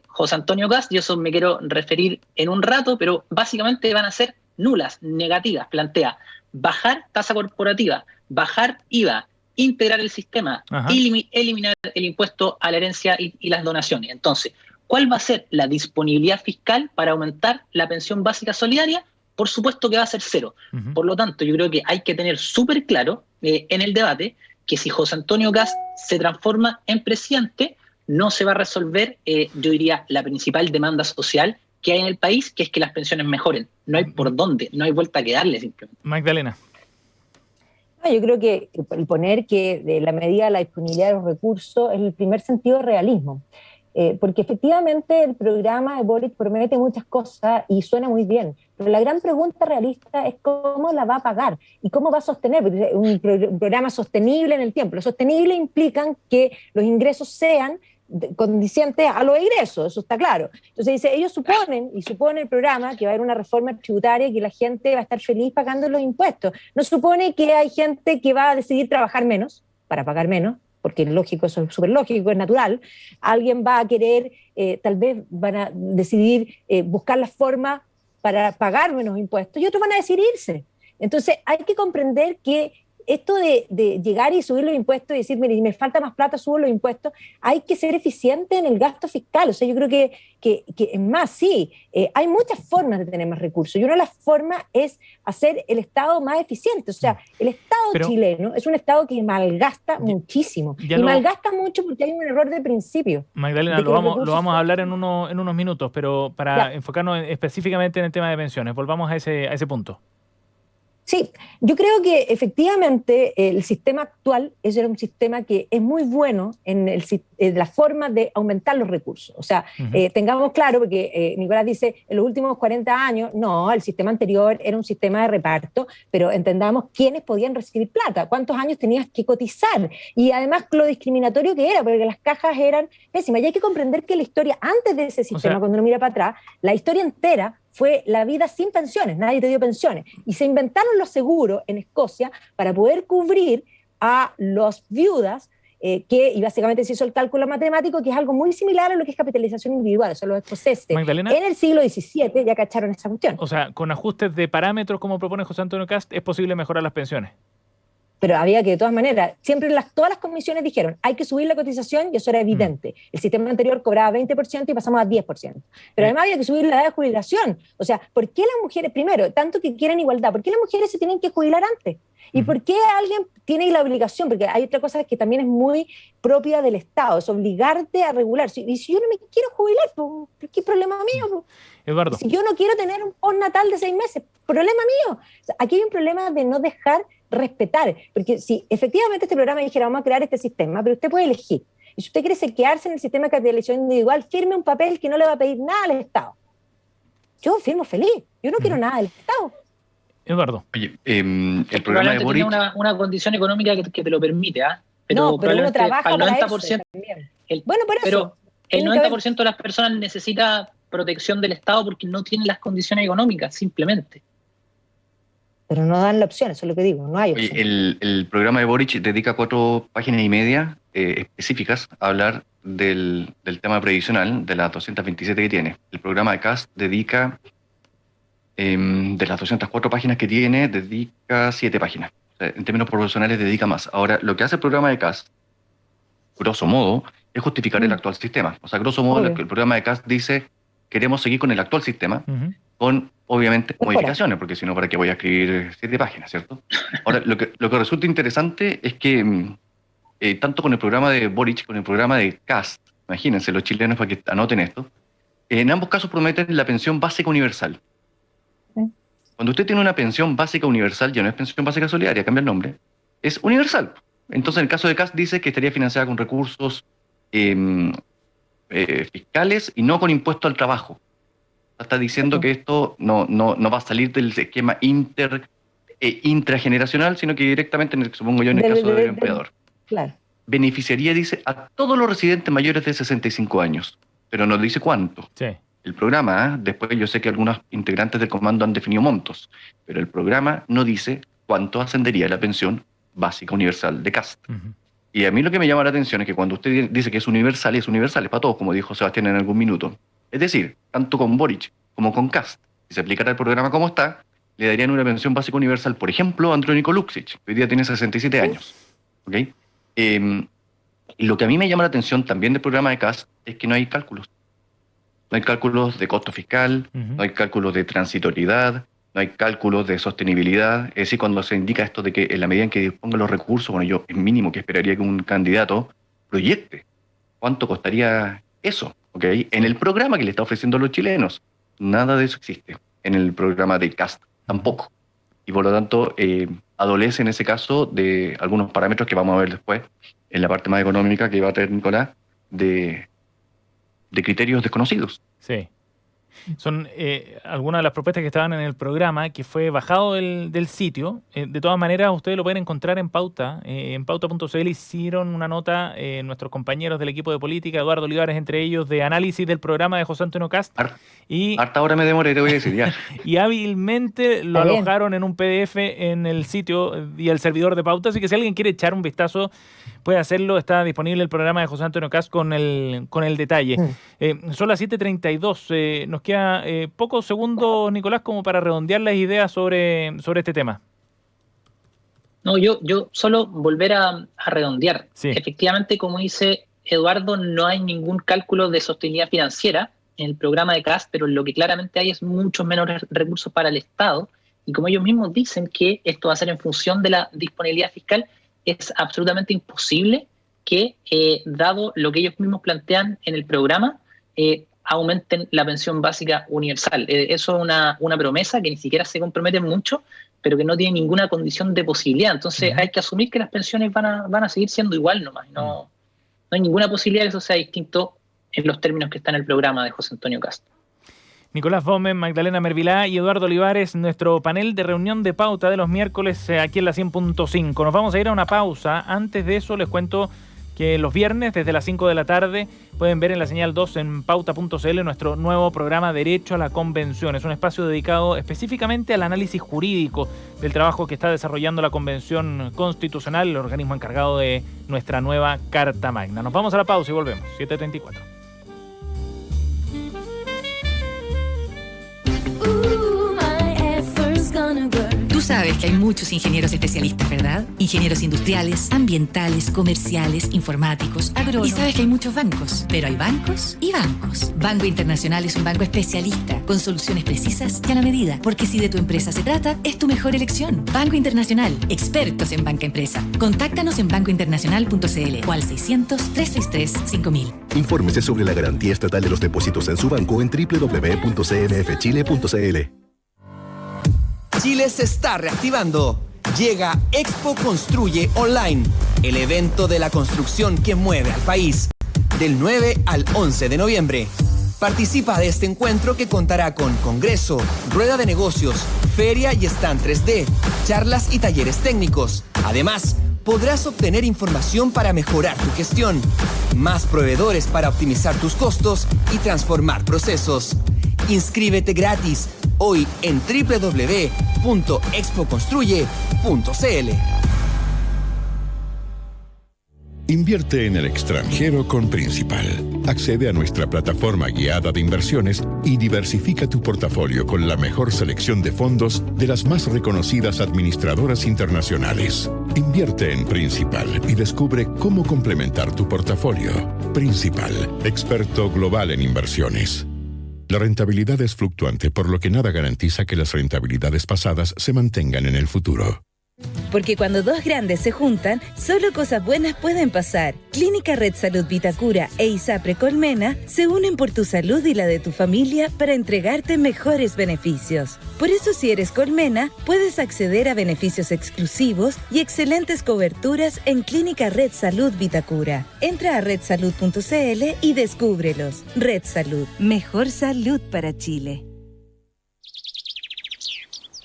José Antonio Kast? Yo eso me quiero referir en un rato, pero básicamente van a ser nulas, negativas. Plantea bajar tasa corporativa, bajar IVA, integrar el sistema, eliminar el impuesto a la herencia y las donaciones. Entonces, ¿cuál va a ser la disponibilidad fiscal para aumentar la pensión básica solidaria? Por supuesto que va a ser cero. Por lo tanto, yo creo que hay que tener súper claro en el debate que si José Antonio Kast se transforma en presidente, no se va a resolver, yo diría, la principal demanda social que hay en el país, que es que las pensiones mejoren. No hay por dónde, no hay vuelta que darle simplemente. Magdalena. Yo creo que el poner que de la medida de la disponibilidad de los recursos es el primer sentido de realismo, porque efectivamente el programa de Boric promete muchas cosas y suena muy bien, pero la gran pregunta realista es cómo la va a pagar y cómo va a sostener un programa sostenible en el tiempo. Lo sostenible implican que los ingresos sean condicientes a los egresos, eso está claro. Entonces dice, ellos supone el programa que va a haber una reforma tributaria y que la gente va a estar feliz pagando los impuestos. No supone que hay gente que va a decidir trabajar menos para pagar menos, porque es lógico, eso es súper lógico, es natural. Alguien va a querer, tal vez van a decidir buscar la forma para pagar menos impuestos y otros van a decidir irse. Entonces hay que comprender que esto de llegar y subir los impuestos y decir, mire, si me falta más plata, subo los impuestos, hay que ser eficiente en el gasto fiscal. O sea, yo creo que es más, sí, hay muchas formas de tener más recursos y una de las formas es hacer el Estado más eficiente. O sea, el Estado chileno es un Estado que malgasta muchísimo y malgasta mucho porque hay un error de principio. Magdalena, lo vamos a hablar en unos minutos, pero para enfocarnos específicamente en el tema de pensiones, volvamos a ese punto. Sí, yo creo que efectivamente el sistema actual es un sistema que es muy bueno en la forma de aumentar los recursos. O sea, tengamos claro, porque Nicolás dice, en los últimos 40 años, no, el sistema anterior era un sistema de reparto, pero entendamos quiénes podían recibir plata, cuántos años tenías que cotizar, y además lo discriminatorio que era, porque las cajas eran pésimas. Y hay que comprender que la historia, antes de ese sistema, cuando uno mira para atrás, la historia entera fue la vida sin pensiones, nadie te dio pensiones. Y se inventaron los seguros en Escocia para poder cubrir a las viudas, y básicamente se hizo el cálculo matemático, que es algo muy similar a lo que es capitalización individual. O sea, los escoceses Magdalena, en el siglo XVII ya cacharon esa cuestión. O sea, con ajustes de parámetros como propone José Antonio Kast, ¿es posible mejorar las pensiones? pero había que de todas maneras, todas las comisiones dijeron, hay que subir la cotización y eso era evidente. El sistema anterior cobraba 20% y pasamos a 10%. Pero además había que subir la edad de jubilación. O sea, ¿por qué las mujeres, primero, tanto que quieren igualdad, por qué las mujeres se tienen que jubilar antes? ¿Y por qué alguien tiene la obligación? Porque hay otra cosa que también es muy propia del Estado, es obligarte a regular. Y si yo no me quiero jubilar, pues, ¿qué problema mío? Eduardo. Si yo no quiero tener un postnatal de 6 meses, problema mío. O sea, aquí hay un problema de no dejar respetar, porque si efectivamente este programa dijera vamos a crear este sistema, pero usted puede elegir, y si usted quiere quedarse en el sistema de elección individual, firme un papel que no le va a pedir nada al Estado. Yo firmo feliz, yo no quiero nada del Estado. Eduardo. Oye, el programa de Boric... Tiene una condición económica que te lo permite, ¿ah? Pero uno trabaja para 90%, eso también. Bueno, por eso. Pero el 90% de las personas necesita protección del Estado porque no tienen las condiciones económicas, simplemente. Pero no dan la opción, eso es lo que digo, no hay opción. El programa de Boric dedica 4 páginas y media específicas a hablar del tema previsional, de las 227 que tiene. El programa de Kast dedica, de las 204 páginas que tiene, dedica 7 páginas. O sea, en términos proporcionales dedica más. Ahora, lo que hace el programa de Kast, grosso modo, es justificar el actual sistema. O sea, grosso modo, el programa de Kast dice, queremos seguir con el actual sistema, con, obviamente, modificaciones, porque si no, ¿para qué voy a escribir 7 páginas, cierto? Ahora, lo que resulta interesante es que, tanto con el programa de Boric, con el programa de Kast, imagínense, los chilenos, para que anoten esto, en ambos casos prometen la pensión básica universal. Cuando usted tiene una pensión básica universal, ya no es pensión básica solidaria, cambia el nombre, es universal. Entonces, en el caso de Kast dice que estaría financiada con recursos fiscales y no con impuesto al trabajo. Está diciendo que esto no va a salir del esquema intrageneracional, sino que directamente, supongo yo, en el caso del empleador. Claro. Beneficiaría, dice, a todos los residentes mayores de 65 años, pero no dice cuánto. Sí. El programa, después yo sé que algunos integrantes del comando han definido montos, pero el programa no dice cuánto ascendería la pensión básica universal de Kast. Y a mí lo que me llama la atención es que cuando usted dice que es universal es para todos, como dijo Sebastián en algún minuto. Es decir, tanto con Boric como con Kast, si se aplicara el programa como está, le darían una pensión básica universal, por ejemplo, a Andrónico Luksic, que hoy día tiene 67 años. ¿Okay? Y lo que a mí me llama la atención también del programa de Kast es que no hay cálculos. No hay cálculos de costo fiscal, no hay cálculos de transitoriedad, no hay cálculos de sostenibilidad. Es decir, cuando se indica esto de que en la medida en que disponga los recursos, bueno, yo es mínimo que esperaría que un candidato proyecte cuánto costaría eso, ¿ok? En el programa que le está ofreciendo a los chilenos, nada de eso existe. En el programa de Kast tampoco. Y por lo tanto, adolece en ese caso de algunos parámetros que vamos a ver después, en la parte más económica que va a tener Nicolás, de criterios desconocidos. Sí. Son algunas de las propuestas que estaban en el programa, que fue bajado del sitio. De todas maneras, ustedes lo pueden encontrar en Pauta. En pauta.cl hicieron una nota nuestros compañeros del equipo de política, Eduardo Olivares entre ellos, de análisis del programa de José Antonio Kast. Harta hora me demoré, te voy a decir ya. Y hábilmente lo alojaron en un PDF en el sitio y el servidor de Pauta, así que si alguien quiere echar un vistazo, puede hacerlo. Está disponible el programa de José Antonio Kast con el detalle. Son las 7:32. Nos queda pocos segundos, Nicolás, como para redondear las ideas sobre este tema. No, yo solo volver a redondear. Sí. Efectivamente, como dice Eduardo, no hay ningún cálculo de sostenibilidad financiera en el programa de Kast, pero lo que claramente hay es muchos menos recursos para el Estado. Y como ellos mismos dicen que esto va a ser en función de la disponibilidad fiscal, es absolutamente imposible que, dado lo que ellos mismos plantean en el programa, aumenten la pensión básica universal. Eso es una promesa que ni siquiera se comprometen mucho, pero que no tiene ninguna condición de posibilidad. Entonces hay que asumir que las pensiones van a seguir siendo igual nomás. No hay ninguna posibilidad de que eso sea distinto en los términos que está en el programa de José Antonio Kast. Nicolás Baumen, Magdalena Mervilá y Eduardo Olivares, nuestro panel de reunión de pauta de los miércoles aquí en la 100.5. Nos vamos a ir a una pausa. Antes de eso les cuento que los viernes desde las 5 de la tarde pueden ver en la señal 2 en pauta.cl nuestro nuevo programa Derecho a la Convención. Es un espacio dedicado específicamente al análisis jurídico del trabajo que está desarrollando la Convención Constitucional, el organismo encargado de nuestra nueva Carta Magna. Nos vamos a la pausa y volvemos. 7:34. Tú sabes sabes que hay muchos ingenieros especialistas, ¿verdad? Ingenieros industriales, ambientales, comerciales, informáticos, agrónomos. Y sabes que hay muchos bancos, pero hay bancos y bancos. Banco Internacional es un banco especialista, con soluciones precisas y a la medida, porque si de tu empresa se trata, es tu mejor elección. Banco Internacional, expertos en banca empresa. Contáctanos en bancointernacional.cl o al 600-363-5000. Infórmese sobre la garantía estatal de los depósitos en su banco en www.cmfchile.cl. Chile se está reactivando. Llega Expo Construye Online, el evento de la construcción que mueve al país, del 9 al 11 de noviembre. Participa de este encuentro que contará con congreso, rueda de negocios, feria y stand 3D, charlas y talleres técnicos. Además, podrás obtener información para mejorar tu gestión, más proveedores para optimizar tus costos y transformar procesos. Inscríbete gratis hoy en www.expoconstruye.cl. Invierte en el extranjero con Principal. Accede a nuestra plataforma guiada de inversiones y diversifica tu portafolio con la mejor selección de fondos de las más reconocidas administradoras internacionales. Invierte en Principal y descubre cómo complementar tu portafolio. Principal, experto global en inversiones. La rentabilidad es fluctuante, por lo que nada garantiza que las rentabilidades pasadas se mantengan en el futuro. Porque cuando dos grandes se juntan, solo cosas buenas pueden pasar. Clínica Red Salud Vitacura e ISAPRE Colmena se unen por tu salud y la de tu familia para entregarte mejores beneficios. Por eso, si eres Colmena, puedes acceder a beneficios exclusivos y excelentes coberturas en Clínica Red Salud Vitacura. Entra a redsalud.cl y descúbrelos. Red Salud. Mejor salud para Chile.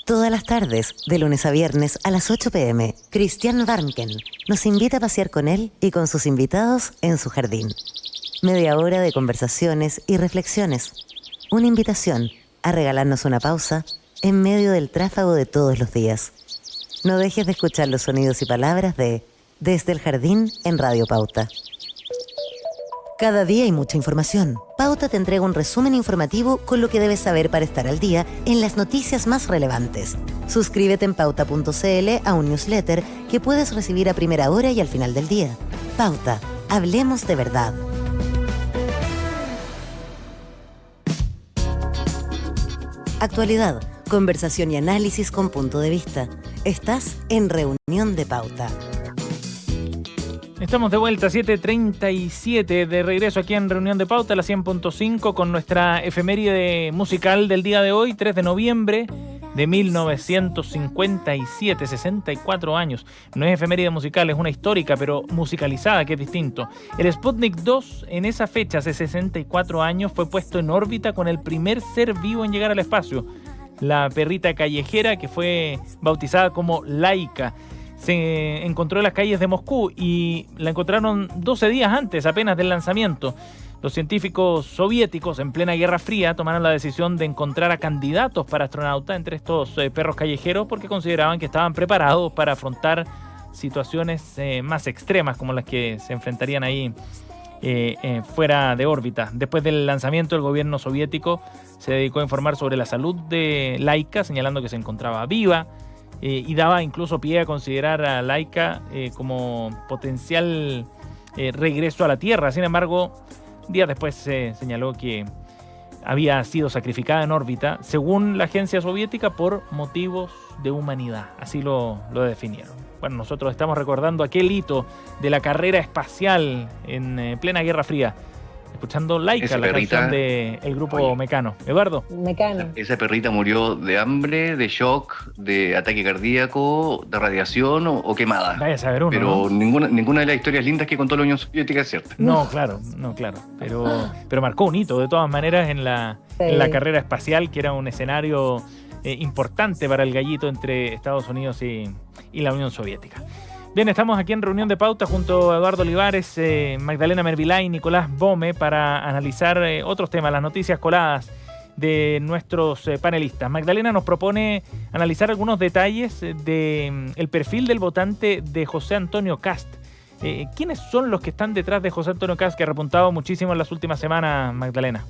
Todas las tardes, de lunes a viernes a las 8 p.m., Christian Warnken nos invita a pasear con él y con sus invitados en su jardín. Media hora de conversaciones y reflexiones. Una invitación a regalarnos una pausa en medio del tráfago de todos los días. No dejes de escuchar los sonidos y palabras de Desde el Jardín en Radio Pauta. Cada día hay mucha información. Pauta te entrega un resumen informativo con lo que debes saber para estar al día en las noticias más relevantes. Suscríbete en pauta.cl a un newsletter que puedes recibir a primera hora y al final del día. Pauta. Hablemos de verdad. Actualidad, conversación y análisis con punto de vista. Estás en Reunión de Pauta. Estamos de vuelta, 7:37, de regreso aquí en Reunión de Pauta, la 100.5, con nuestra efeméride musical del día de hoy, 3 de noviembre de 1957, 64 años. No es efeméride musical, es una histórica, pero musicalizada, que es distinto. El Sputnik 2, en esa fecha, hace 64 años, fue puesto en órbita con el primer ser vivo en llegar al espacio, la perrita callejera, que fue bautizada como Laika. Se encontró en las calles de Moscú y la encontraron 12 días antes apenas del lanzamiento. Los científicos soviéticos, en plena Guerra Fría, tomaron la decisión de encontrar a candidatos para astronauta entre estos perros callejeros, porque consideraban que estaban preparados para afrontar situaciones más extremas, como las que se enfrentarían ahí fuera de órbita. Después del lanzamiento, el gobierno soviético se dedicó a informar sobre la salud de Laika, señalando que se encontraba viva, y daba incluso pie a considerar a Laika como potencial regreso a la Tierra. Sin embargo, días después se señaló que había sido sacrificada en órbita, según la agencia soviética, por motivos de humanidad. Así lo definieron. Bueno, nosotros estamos recordando aquel hito de la carrera espacial en plena Guerra Fría, escuchando Laika, la canción del grupo Mecano. Eduardo. Mecano. Esa perrita murió de hambre, de shock, de ataque cardíaco, de radiación o quemada. Vaya a saber uno, pero ¿no? ninguna de las historias lindas que contó la Unión Soviética es cierta. No, claro. Pero marcó un hito, de todas maneras, en la carrera espacial, que era un escenario importante para el gallito entre Estados Unidos y la Unión Soviética. Bien, estamos aquí en Reunión de Pauta junto a Eduardo Olivares, Magdalena Mervilay y Nicolás Bome para analizar otros temas, las noticias coladas de nuestros panelistas. Magdalena nos propone analizar algunos detalles del perfil del votante de José Antonio Kast. ¿Quiénes son los que están detrás de José Antonio Kast, que ha repuntado muchísimo en las últimas semanas, Magdalena?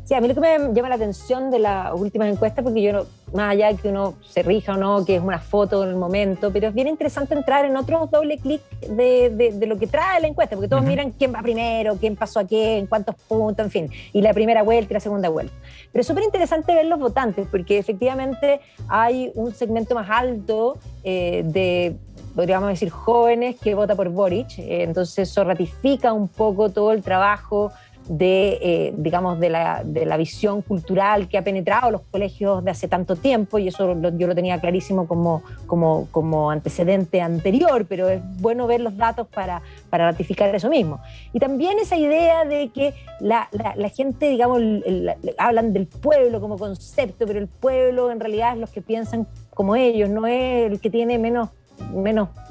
Sí, a mí lo que me llama la atención de las últimas encuestas, porque yo no, más allá de que uno se rija o no, que es una foto en el momento, pero es bien interesante entrar en otros doble clic de lo que trae la encuesta, porque todos miran quién va primero, quién pasó a qué, en cuántos puntos, en fin, y la primera vuelta y la segunda vuelta. Pero es súper interesante ver los votantes, porque efectivamente hay un segmento más alto podríamos decir, jóvenes que vota por Boric, entonces eso ratifica un poco todo el trabajo digamos, de la visión cultural que ha penetrado los colegios de hace tanto tiempo, y eso yo lo tenía clarísimo como antecedente anterior, pero es bueno ver los datos para ratificar eso mismo. Y también esa idea de que la gente, digamos, hablan del pueblo como concepto, pero el pueblo en realidad es los que piensan como ellos, no es el que tiene menos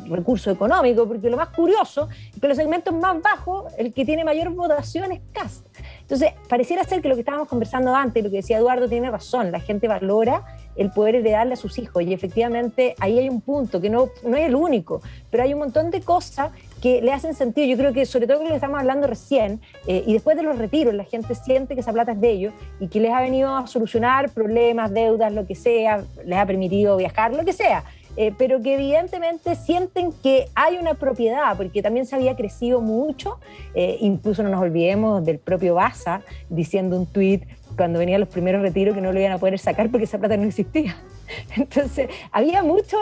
recursos económicos, porque lo más curioso es que los segmentos más bajos, el que tiene mayor votación es Kast. Entonces, pareciera ser que lo que estábamos conversando antes, lo que decía Eduardo, tiene razón, la gente valora el poder heredarle a sus hijos, y efectivamente ahí hay un punto que no es el único, pero hay un montón de cosas que le hacen sentido. Yo creo que sobre todo con lo que estamos hablando recién, y después de los retiros, la gente siente que esa plata es de ellos y que les ha venido a solucionar problemas, deudas, lo que sea, les ha permitido viajar, lo que sea. Pero que evidentemente sienten que hay una propiedad, porque también se había crecido mucho, incluso no nos olvidemos del propio Baza diciendo un tuit cuando venían los primeros retiros que no lo iban a poder sacar porque esa plata no existía. Entonces había mucho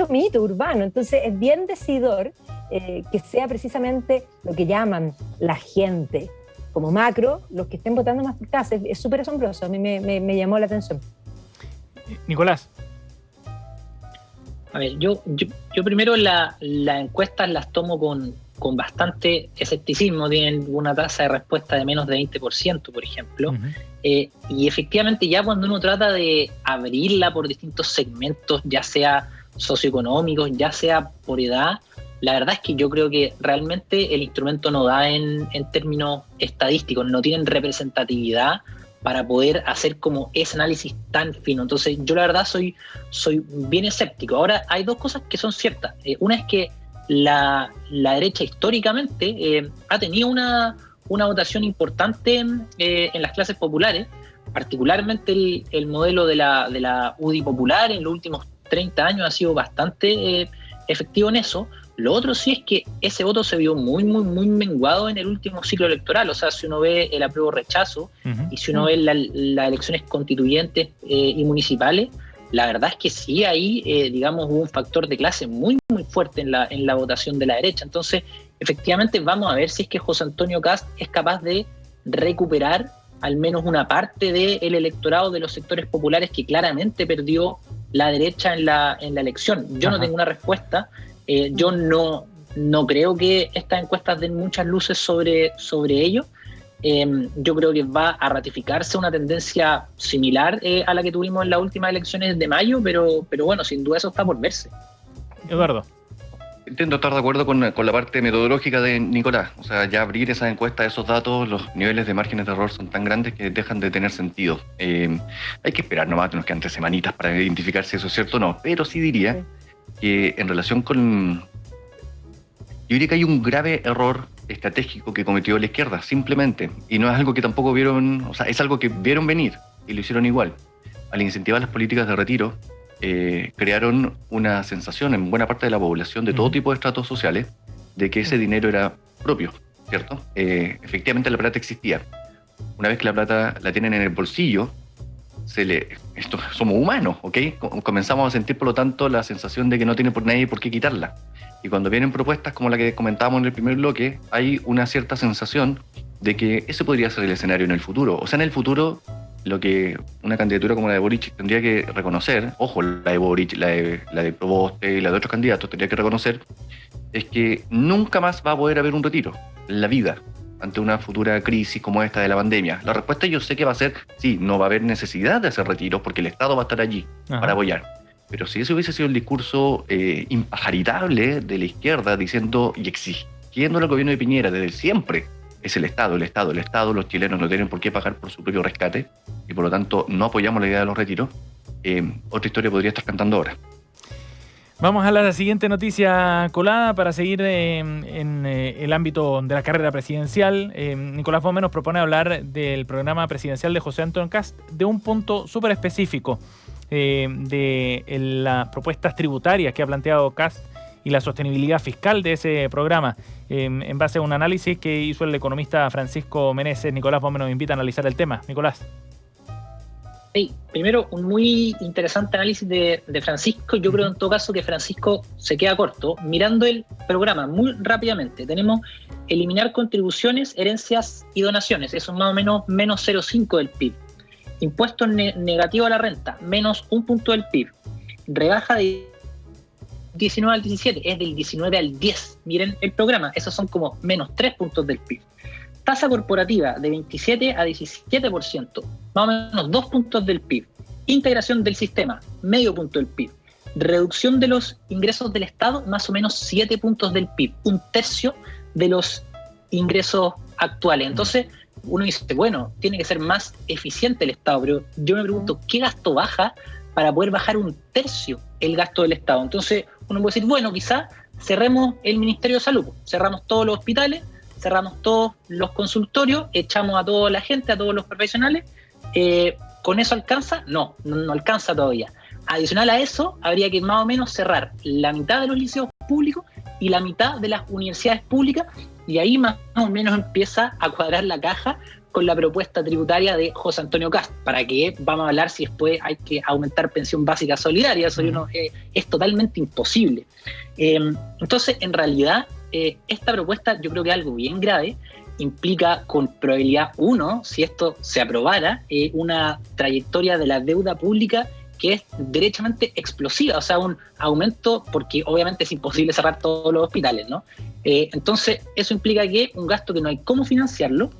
mito urbano, entonces es bien decidor que sea precisamente lo que llaman la gente como macro, los que estén votando más por Kast. Es súper asombroso, a mí me llamó la atención. Nicolás. A ver, yo primero las encuestas las tomo con bastante escepticismo, tienen una tasa de respuesta de menos de 20%, por ejemplo, y efectivamente ya cuando uno trata de abrirla por distintos segmentos, ya sea socioeconómicos, ya sea por edad, la verdad es que yo creo que realmente el instrumento no da en términos estadísticos, no tienen representatividad para poder hacer como ese análisis tan fino. Entonces yo la verdad soy bien escéptico. Ahora hay dos cosas que son ciertas. Una es que la derecha históricamente ha tenido una votación importante en las clases populares, particularmente el modelo de la UDI popular en los últimos 30 años ha sido bastante efectivo en eso. Lo otro sí es que ese voto se vio muy menguado en el último ciclo electoral. O sea, si uno ve el apruebo-rechazo y si uno ve las elecciones constituyentes y municipales, la verdad es que sí, ahí, digamos, hubo un factor de clase muy fuerte en la votación de la derecha. Entonces, efectivamente, vamos a ver si es que José Antonio Kast es capaz de recuperar al menos una parte del electorado de los sectores populares que claramente perdió la derecha en la elección. Yo no tengo una respuesta. Yo no creo que estas encuestas den muchas luces sobre ello. Yo creo que va a ratificarse una tendencia similar a la que tuvimos en las últimas elecciones de mayo, pero bueno, sin duda eso está por verse. Eduardo. Intento estar de acuerdo con la parte metodológica de Nicolás. O sea, ya abrir esas encuestas, esos datos, los niveles de márgenes de error son tan grandes que dejan de tener sentido. Hay que esperar nomás, nos quedan 3 semanitas para identificar si eso es cierto o no. Pero sí diría que en relación con... Yo diría que hay un grave error estratégico que cometió la izquierda, simplemente. Y no es algo que tampoco vieron... O sea, es algo que vieron venir y lo hicieron igual. Al incentivar las políticas de retiro, crearon una sensación en buena parte de la población de todo tipo de estratos sociales de que ese dinero era propio, ¿cierto? Efectivamente la plata existía. Una vez que la plata la tienen en el bolsillo, somos humanos, ¿ok? Comenzamos a sentir, por lo tanto, la sensación de que no tiene por nadie por qué quitarla. Y cuando vienen propuestas como la que comentábamos en el primer bloque, hay una cierta sensación de que ese podría ser el escenario en el futuro. O sea, en el futuro, lo que una candidatura como la de Boric tendría que reconocer, ojo, la de Boric, la de Proboste y la de otros candidatos tendría que reconocer, es que nunca más va a poder haber un retiro en la vida ante una futura crisis como esta de la pandemia. La respuesta yo sé que va a ser, sí, no va a haber necesidad de hacer retiros porque el Estado va a estar allí para apoyar. Pero si ese hubiese sido el discurso impajaritable de la izquierda diciendo y exigiendo al gobierno de Piñera desde siempre, es el Estado, los chilenos no tienen por qué pagar por su propio rescate y por lo tanto no apoyamos la idea de los retiros, otra historia podría estar cantando ahora. Vamos a la siguiente noticia colada para seguir en el ámbito de la carrera presidencial. Nicolás Bomé nos propone hablar del programa presidencial de José Antonio Kast, de un punto súper específico de las propuestas tributarias que ha planteado Kast y la sostenibilidad fiscal de ese programa. En base a un análisis que hizo el economista Francisco Meneses, Nicolás Bomé nos invita a analizar el tema. Nicolás. Sí, primero un muy interesante análisis de Francisco. Yo creo en todo caso que Francisco se queda corto. Mirando el programa muy rápidamente, tenemos eliminar contribuciones, herencias y donaciones. Eso es más o menos 0,5 del PIB. Impuestos negativos a la renta, menos 1 punto del PIB. Rebaja de 19 al 17, es del 19 al 10. Miren el programa, esos son como menos 3 puntos del PIB. Tasa corporativa de 27 a 17%, más o menos 2 puntos del PIB. Integración del sistema, medio punto del PIB. Reducción de los ingresos del Estado, más o menos 7 puntos del PIB, 1/3 de los ingresos actuales. Entonces, uno dice, bueno, tiene que ser más eficiente el Estado, pero yo me pregunto, ¿qué gasto baja para poder bajar 1/3 el gasto del Estado? Entonces, uno puede decir, bueno, quizás cerremos el Ministerio de Salud, cerramos todos los hospitales, cerramos todos los consultorios, echamos a toda la gente, a todos los profesionales. ¿Con eso alcanza? No alcanza todavía. Adicional a eso, habría que más o menos cerrar la mitad de los liceos públicos y la mitad de las universidades públicas, y ahí más o menos empieza a cuadrar la caja con la propuesta tributaria de José Antonio Kast. ¿Para qué vamos a hablar si después hay que aumentar pensión básica solidaria? Eso es totalmente imposible. Entonces, en realidad, esta propuesta yo creo que es algo bien grave. Implica con probabilidad 1, si esto se aprobara, una trayectoria de la deuda pública que es derechamente explosiva, o sea, un aumento, porque obviamente es imposible cerrar todos los hospitales, ¿no? Entonces, eso implica que un gasto que no hay cómo financiarlo.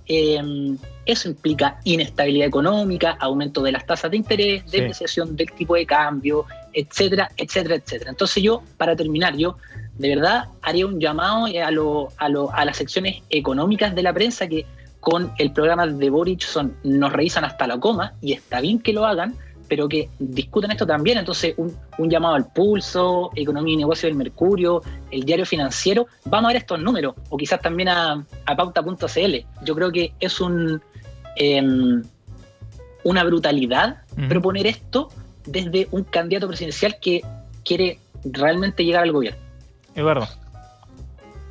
Eso implica inestabilidad económica, aumento de las tasas de interés, depreciación del tipo de cambio, etcétera, etcétera, etcétera. Entonces yo, para terminar, de verdad haría un llamado a las secciones económicas de la prensa que con el programa de Boric nos revisan hasta la coma, y está bien que lo hagan, pero que discutan esto también. Entonces, un llamado al Pulso, Economía y Negocio del Mercurio, el Diario Financiero, vamos a ver estos números, o quizás también a pauta.cl. Yo creo que es una brutalidad proponer esto desde un candidato presidencial que quiere realmente llegar al gobierno. Eduardo.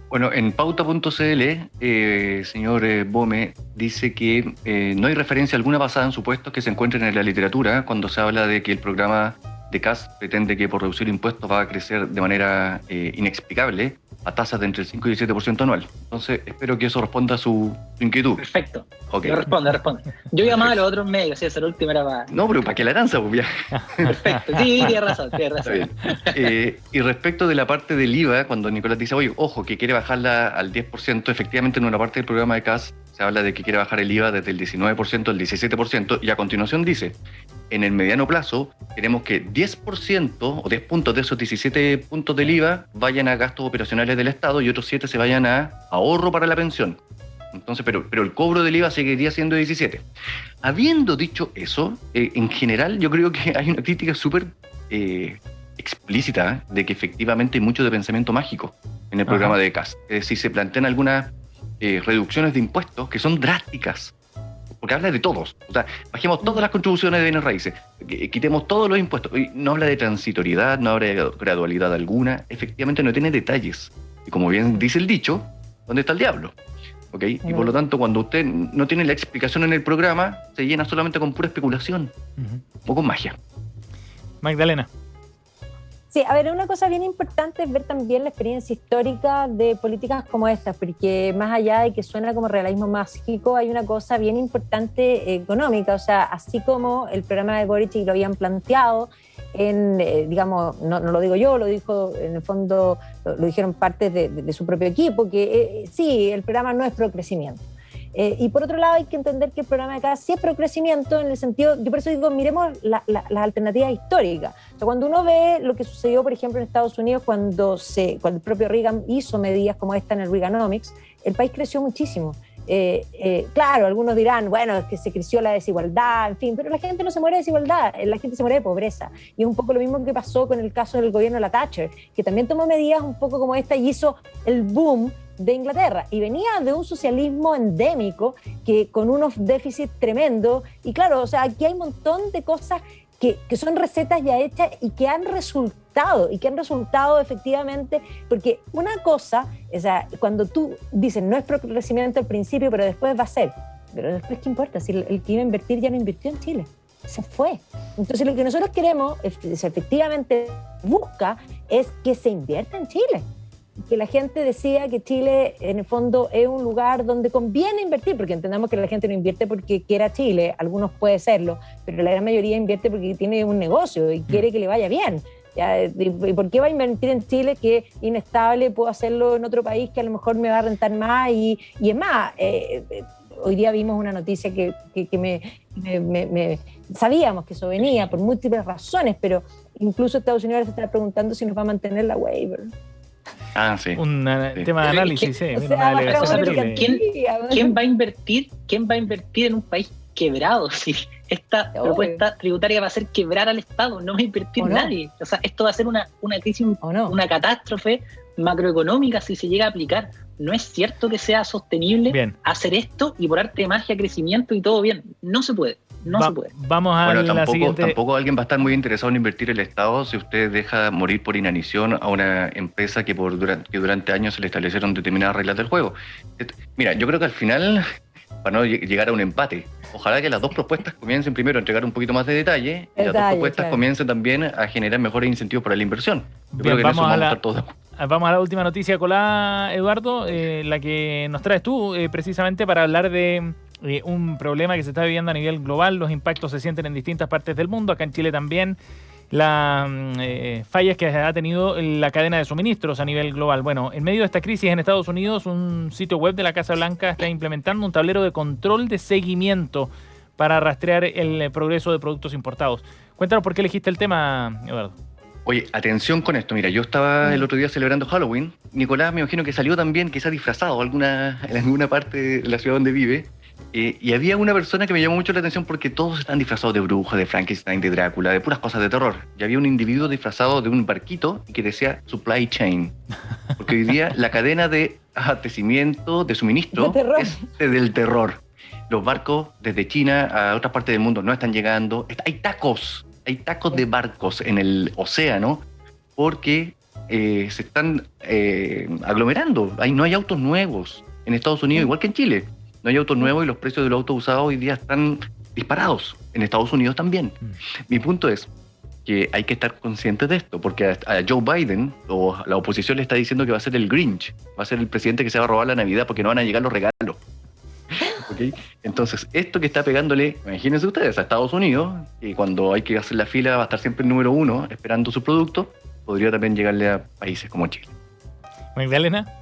Bueno, en pauta.cl, señor Bomé dice que no hay referencia alguna basada en supuestos que se encuentren en la literatura cuando se habla de que el programa de Kast pretende que por reducir impuestos va a crecer de manera inexplicable a tasas de entre el 5 y el 7% anual. Entonces, espero que eso responda a su inquietud. Perfecto. Okay. Responde. Yo llamaba a los otros medios, esa última era para... No, pero ¿para qué la lanza? Pues ya. Perfecto, sí, tienes razón. Está bien. Y respecto de la parte del IVA, cuando Nicolás dice, oye, ojo, que quiere bajarla al 10%, efectivamente en una parte del programa de Kast se habla de que quiere bajar el IVA desde el 19% al 17%, y a continuación dice, en el mediano plazo queremos que 10% o 10 puntos de esos 17 puntos del IVA vayan a gastos operacionales del Estado y otros 7 se vayan a ahorro para la pensión. Entonces, pero el cobro del IVA seguiría siendo 17. Habiendo dicho eso, en general yo creo que hay una crítica súper explícita de que efectivamente hay mucho de pensamiento mágico en el programa de Kast. Es decir, se plantean algunas reducciones de impuestos que son drásticas, porque habla de todos. O sea, bajemos todas las contribuciones de bienes raíces, quitemos todos los impuestos. Y no habla de transitoriedad, no habla de gradualidad alguna, efectivamente no tiene detalles. Y como bien dice el dicho, ¿dónde está el diablo? ¿Okay? Y por lo tanto, cuando usted no tiene la explicación en el programa, se llena solamente con pura especulación, o con magia. Magdalena. Sí, a ver, una cosa bien importante es ver también la experiencia histórica de políticas como esta, porque más allá de que suena como realismo mágico, hay una cosa bien importante económica. O sea, así como el programa de Boric lo habían planteado, digamos, no lo digo yo, lo dijo en el fondo, lo dijeron partes de su propio equipo, que sí, el programa no es pro crecimiento. Y por otro lado hay que entender que el programa de Kast sí es pro crecimiento, en el sentido, yo por eso digo, miremos las alternativas históricas. O sea, cuando uno ve lo que sucedió, por ejemplo, en Estados Unidos, cuando el propio Reagan hizo medidas como esta en el Reaganomics, el país creció muchísimo. Claro, algunos dirán, bueno, es que se creció la desigualdad, en fin, pero la gente no se muere de desigualdad, la gente se muere de pobreza. Y es un poco lo mismo que pasó con el caso del gobierno de la Thatcher, que también tomó medidas un poco como esta y hizo el boom de Inglaterra, y venía de un socialismo endémico que con unos déficits tremendos, y claro, o sea, aquí hay un montón de cosas que son recetas ya hechas y que han resultado efectivamente, porque una cosa, o sea, cuando tú dices no es crecimiento al principio, pero después va a ser, pero después ¿qué importa? Si el que iba a invertir ya no invirtió en Chile, se fue. Entonces lo que nosotros queremos, efectivamente busca, es que se invierta en Chile. Que la gente decía que Chile en el fondo es un lugar donde conviene invertir, porque entendamos que la gente no invierte porque quiera Chile, algunos puede serlo, pero la gran mayoría invierte porque tiene un negocio y quiere que le vaya bien. ¿Ya? ¿Y por qué va a invertir en Chile que es inestable? Puedo hacerlo en otro país que a lo mejor me va a rentar más y es más. Hoy día vimos una noticia que sabíamos que eso venía por múltiples razones, pero incluso Estados Unidos se está preguntando si nos va a mantener la waiver. Sí. Un tema de análisis, sí. ¿Quién va a invertir en un país quebrado? Si esta propuesta tributaria va a hacer quebrar al Estado, no va a invertir nadie. O sea, esto va a ser una crisis, una catástrofe macroeconómica si se llega a aplicar. No es cierto que sea sostenible hacer esto y por arte de magia, crecimiento y todo bien. No se puede. Se puede. Vamos a la siguiente. Tampoco alguien va a estar muy interesado en invertir el Estado si usted deja morir por inanición a una empresa que durante años se le establecieron determinadas reglas del juego. Mira, yo creo que al final, para no llegar a un empate, ojalá que las dos propuestas comiencen primero a entregar un poquito más de detalle y las dos propuestas comiencen también a generar mejores incentivos para la inversión. Yo creo que en eso vamos a estar todos de acuerdo. Vamos a la última noticia, Colá, Eduardo, la que nos traes tú, precisamente para hablar de un problema que se está viviendo a nivel global. Los impactos se sienten en distintas partes del mundo, acá en Chile también. Las fallas que ha tenido la cadena de suministros a nivel global. Bueno, en medio de esta crisis en Estados Unidos, un sitio web de la Casa Blanca está implementando un tablero de control de seguimiento para rastrear el progreso de productos importados. Cuéntanos por qué elegiste el tema, Eduardo. Oye, atención con esto. Mira, yo estaba el otro día celebrando Halloween. Nicolás, me imagino que salió también, quizás disfrazado en alguna parte de la ciudad donde vive. Y había una persona que me llamó mucho la atención porque todos están disfrazados de bruja, de Frankenstein, de Drácula, de puras cosas de terror. Y había un individuo disfrazado de un barquito que decía supply chain. Porque hoy día la cadena de abastecimiento, de suministro, es del terror. Los barcos desde China a otras partes del mundo no están llegando. Hay tacos de barcos en el océano porque se están aglomerando. No hay autos nuevos en Estados Unidos, igual que en Chile. No hay autos nuevos y los precios de los autos usados hoy día están disparados. En Estados Unidos también. Mi punto es que hay que estar conscientes de esto, porque a Joe Biden, o la oposición le está diciendo que va a ser el Grinch, va a ser el presidente que se va a robar la Navidad porque no van a llegar los regalos. ¿Okay? Entonces, esto que está pegándole, imagínense ustedes, a Estados Unidos, y cuando hay que hacer la fila va a estar siempre el número uno esperando su producto, podría también llegarle a países como Chile. Magdalena.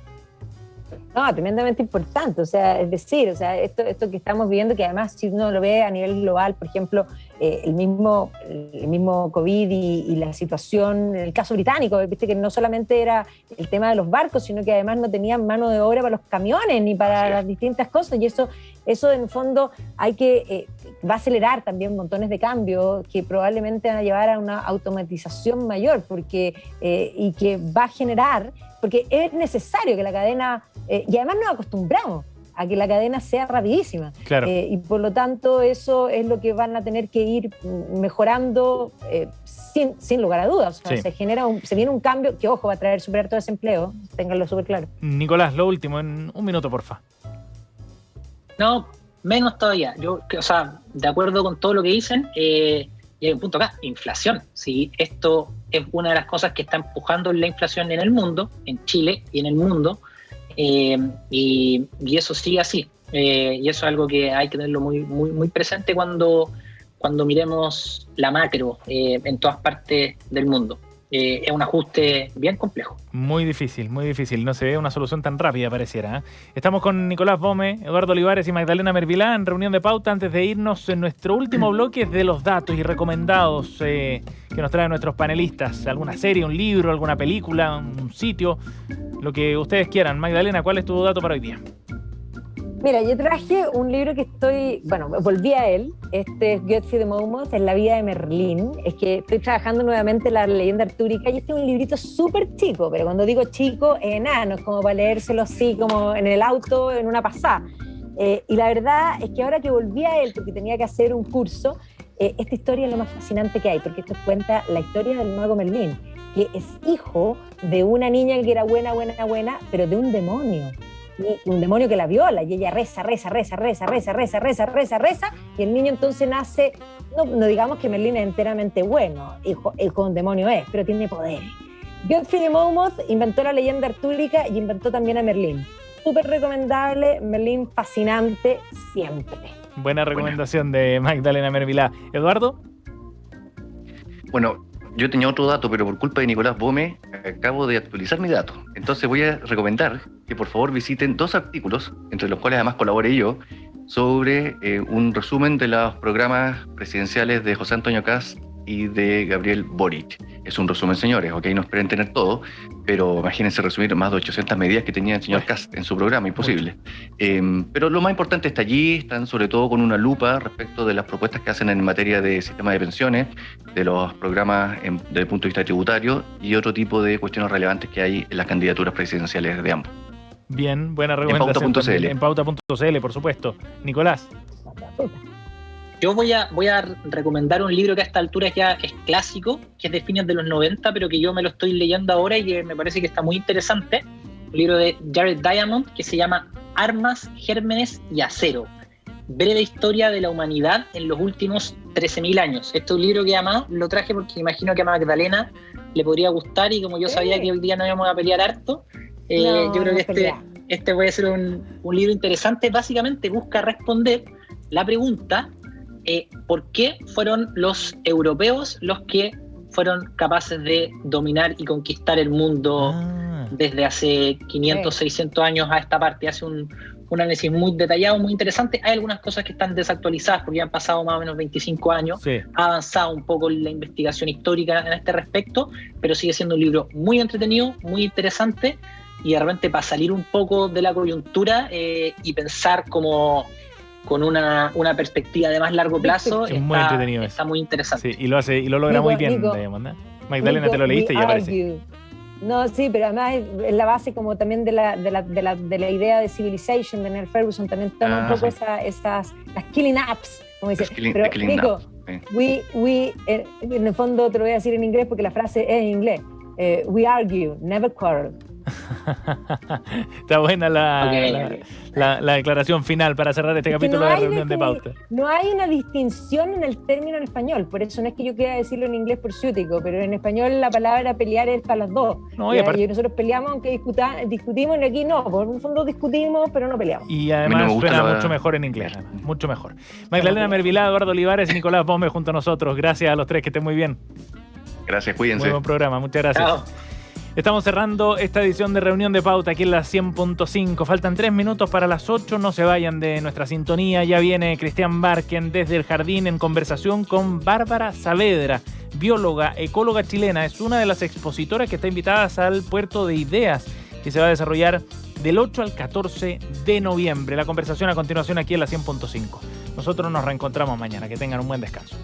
No, tremendamente importante, o sea, es decir, o sea, esto que estamos viendo, que además si uno lo ve a nivel global, por ejemplo, el mismo COVID y la situación, en el caso británico, viste que no solamente era el tema de los barcos, sino que además no tenían mano de obra para los camiones ni para las distintas cosas, y eso en el fondo va a acelerar también montones de cambios que probablemente van a llevar a una automatización mayor, y que va a generar, porque es necesario que la cadena, y además nos acostumbramos a que la cadena sea rapidísima. Claro. Y por lo tanto eso es lo que van a tener que ir mejorando sin lugar a dudas. O sea, se viene un cambio que, ojo, va a traer súper harto desempleo, ténganlo súper claro. Nicolás, lo último, en un minuto, porfa. No, menos todavía. Yo, o sea, de acuerdo con todo lo que dicen, y hay un punto acá, inflación. Si esto es una de las cosas que está empujando la inflación en el mundo, en Chile y en el mundo, y eso sigue así. Y eso es algo que hay que tenerlo muy, muy, muy presente cuando miremos la macro en todas partes del mundo. Es un ajuste bien complejo. Muy difícil, muy difícil. No se ve una solución tan rápida, pareciera. Estamos con Nicolás Bome, Eduardo Olivares y Magdalena Mervilá en reunión de pauta. Antes de irnos, en nuestro último bloque de los datos y recomendados que nos traen nuestros panelistas. Alguna serie, un libro, alguna película, un sitio, lo que ustedes quieran. Magdalena, ¿cuál es tu dato para hoy día? Mira, yo traje un libro que volví a él, este es Götz de Moumoth, en la vida de Merlín. Es que estoy trabajando nuevamente la leyenda artúrica y este es un librito súper chico, pero cuando digo chico, enano, es como para leérselo así, como en el auto, en una pasada. Y la verdad es que ahora que volví a él, porque tenía que hacer un curso, esta historia es lo más fascinante que hay, porque esto cuenta la historia del mago Merlín, que es hijo de una niña que era buena, pero de un demonio. Y un demonio que la viola, y ella reza, y el niño entonces nace, no digamos que Merlín es enteramente bueno, hijo de un demonio es, pero tiene poderes. Götz de Moumoth inventó la leyenda artúrica y inventó también a Merlín. Súper recomendable, Merlín fascinante siempre. Buena recomendación de Magdalena Mervilá. ¿Eduardo? Bueno, yo tenía otro dato, pero por culpa de Nicolás Bome acabo de actualizar mi dato. Entonces voy a recomendar que por favor visiten 2 artículos, entre los cuales además colaboré yo, sobre un resumen de los programas presidenciales de José Antonio Kast y de Gabriel Boric. Es un resumen, señores, ok, no esperen tener todo, pero imagínense resumir más de 800 medidas que tenía el señor Kast en su programa, imposible. Pero lo más importante está allí, están sobre todo con una lupa respecto de las propuestas que hacen en materia de sistema de pensiones, de los programas desde el punto de vista tributario y otro tipo de cuestiones relevantes que hay en las candidaturas presidenciales de ambos. Bien, buena recomendación. En pauta.cl, por supuesto. Nicolás. Yo voy a recomendar un libro que a esta altura ya es clásico, que es de fines de los 90, pero que yo me lo estoy leyendo ahora y que me parece que está muy interesante. Un libro de Jared Diamond que se llama Armas, Gérmenes y Acero. Breve historia de la humanidad en los últimos 13.000 años. Este es un libro que además lo traje porque imagino que a Magdalena le podría gustar y como yo sabía que hoy día no íbamos a pelear harto, yo creo que este puede ser un libro interesante. Básicamente busca responder la pregunta ¿por qué fueron los europeos los que fueron capaces de dominar y conquistar el mundo desde hace 500, 600 años a esta parte? Hace un análisis muy detallado, muy interesante. Hay algunas cosas que están desactualizadas porque ya han pasado más o menos 25 años. Sí. Ha avanzado un poco la investigación histórica en este respecto, pero sigue siendo un libro muy entretenido, muy interesante y de repente para salir un poco de la coyuntura y pensar como con una perspectiva de más largo plazo, muy entretenido, está muy interesante. Sí, y lo logra muy bien, Diamond, ¿eh? Magdalena, ¿te lo leíste? Ya parece. No, sí, pero además es la base como también de la idea de Civilization, de Neil Ferguson, también toma un poco las killing apps, como dice. Pero Nico, en el fondo te lo voy a decir en inglés porque la frase es en inglés. We argue, never quarrel. Está buena la declaración final para cerrar este capítulo de Reunión de Pauta. No hay una distinción en el término en español, por eso no es que yo quiera decirlo en inglés por ciútico, pero en español la palabra pelear es para las dos. No, y nosotros peleamos aunque discutimos, y aquí no, por un fondo discutimos, pero no peleamos. Y además suena mucho mejor en inglés, mucho mejor. Magdalena Mervilá, Eduardo Olivares y Nicolás Bome junto a nosotros. Gracias a los tres, que estén muy bien. Gracias, cuídense. Muy buen programa, muchas gracias. Chao. Estamos cerrando esta edición de Reunión de Pauta aquí en la 100.5. Faltan 3 minutos para las 8. No se vayan de nuestra sintonía. Ya viene Cristian Barken desde el Jardín en conversación con Bárbara Saavedra, bióloga, ecóloga chilena. Es una de las expositoras que está invitada al Puerto de Ideas, que se va a desarrollar del 8 al 14 de noviembre. La conversación a continuación aquí en la 100.5. Nosotros nos reencontramos mañana. Que tengan un buen descanso.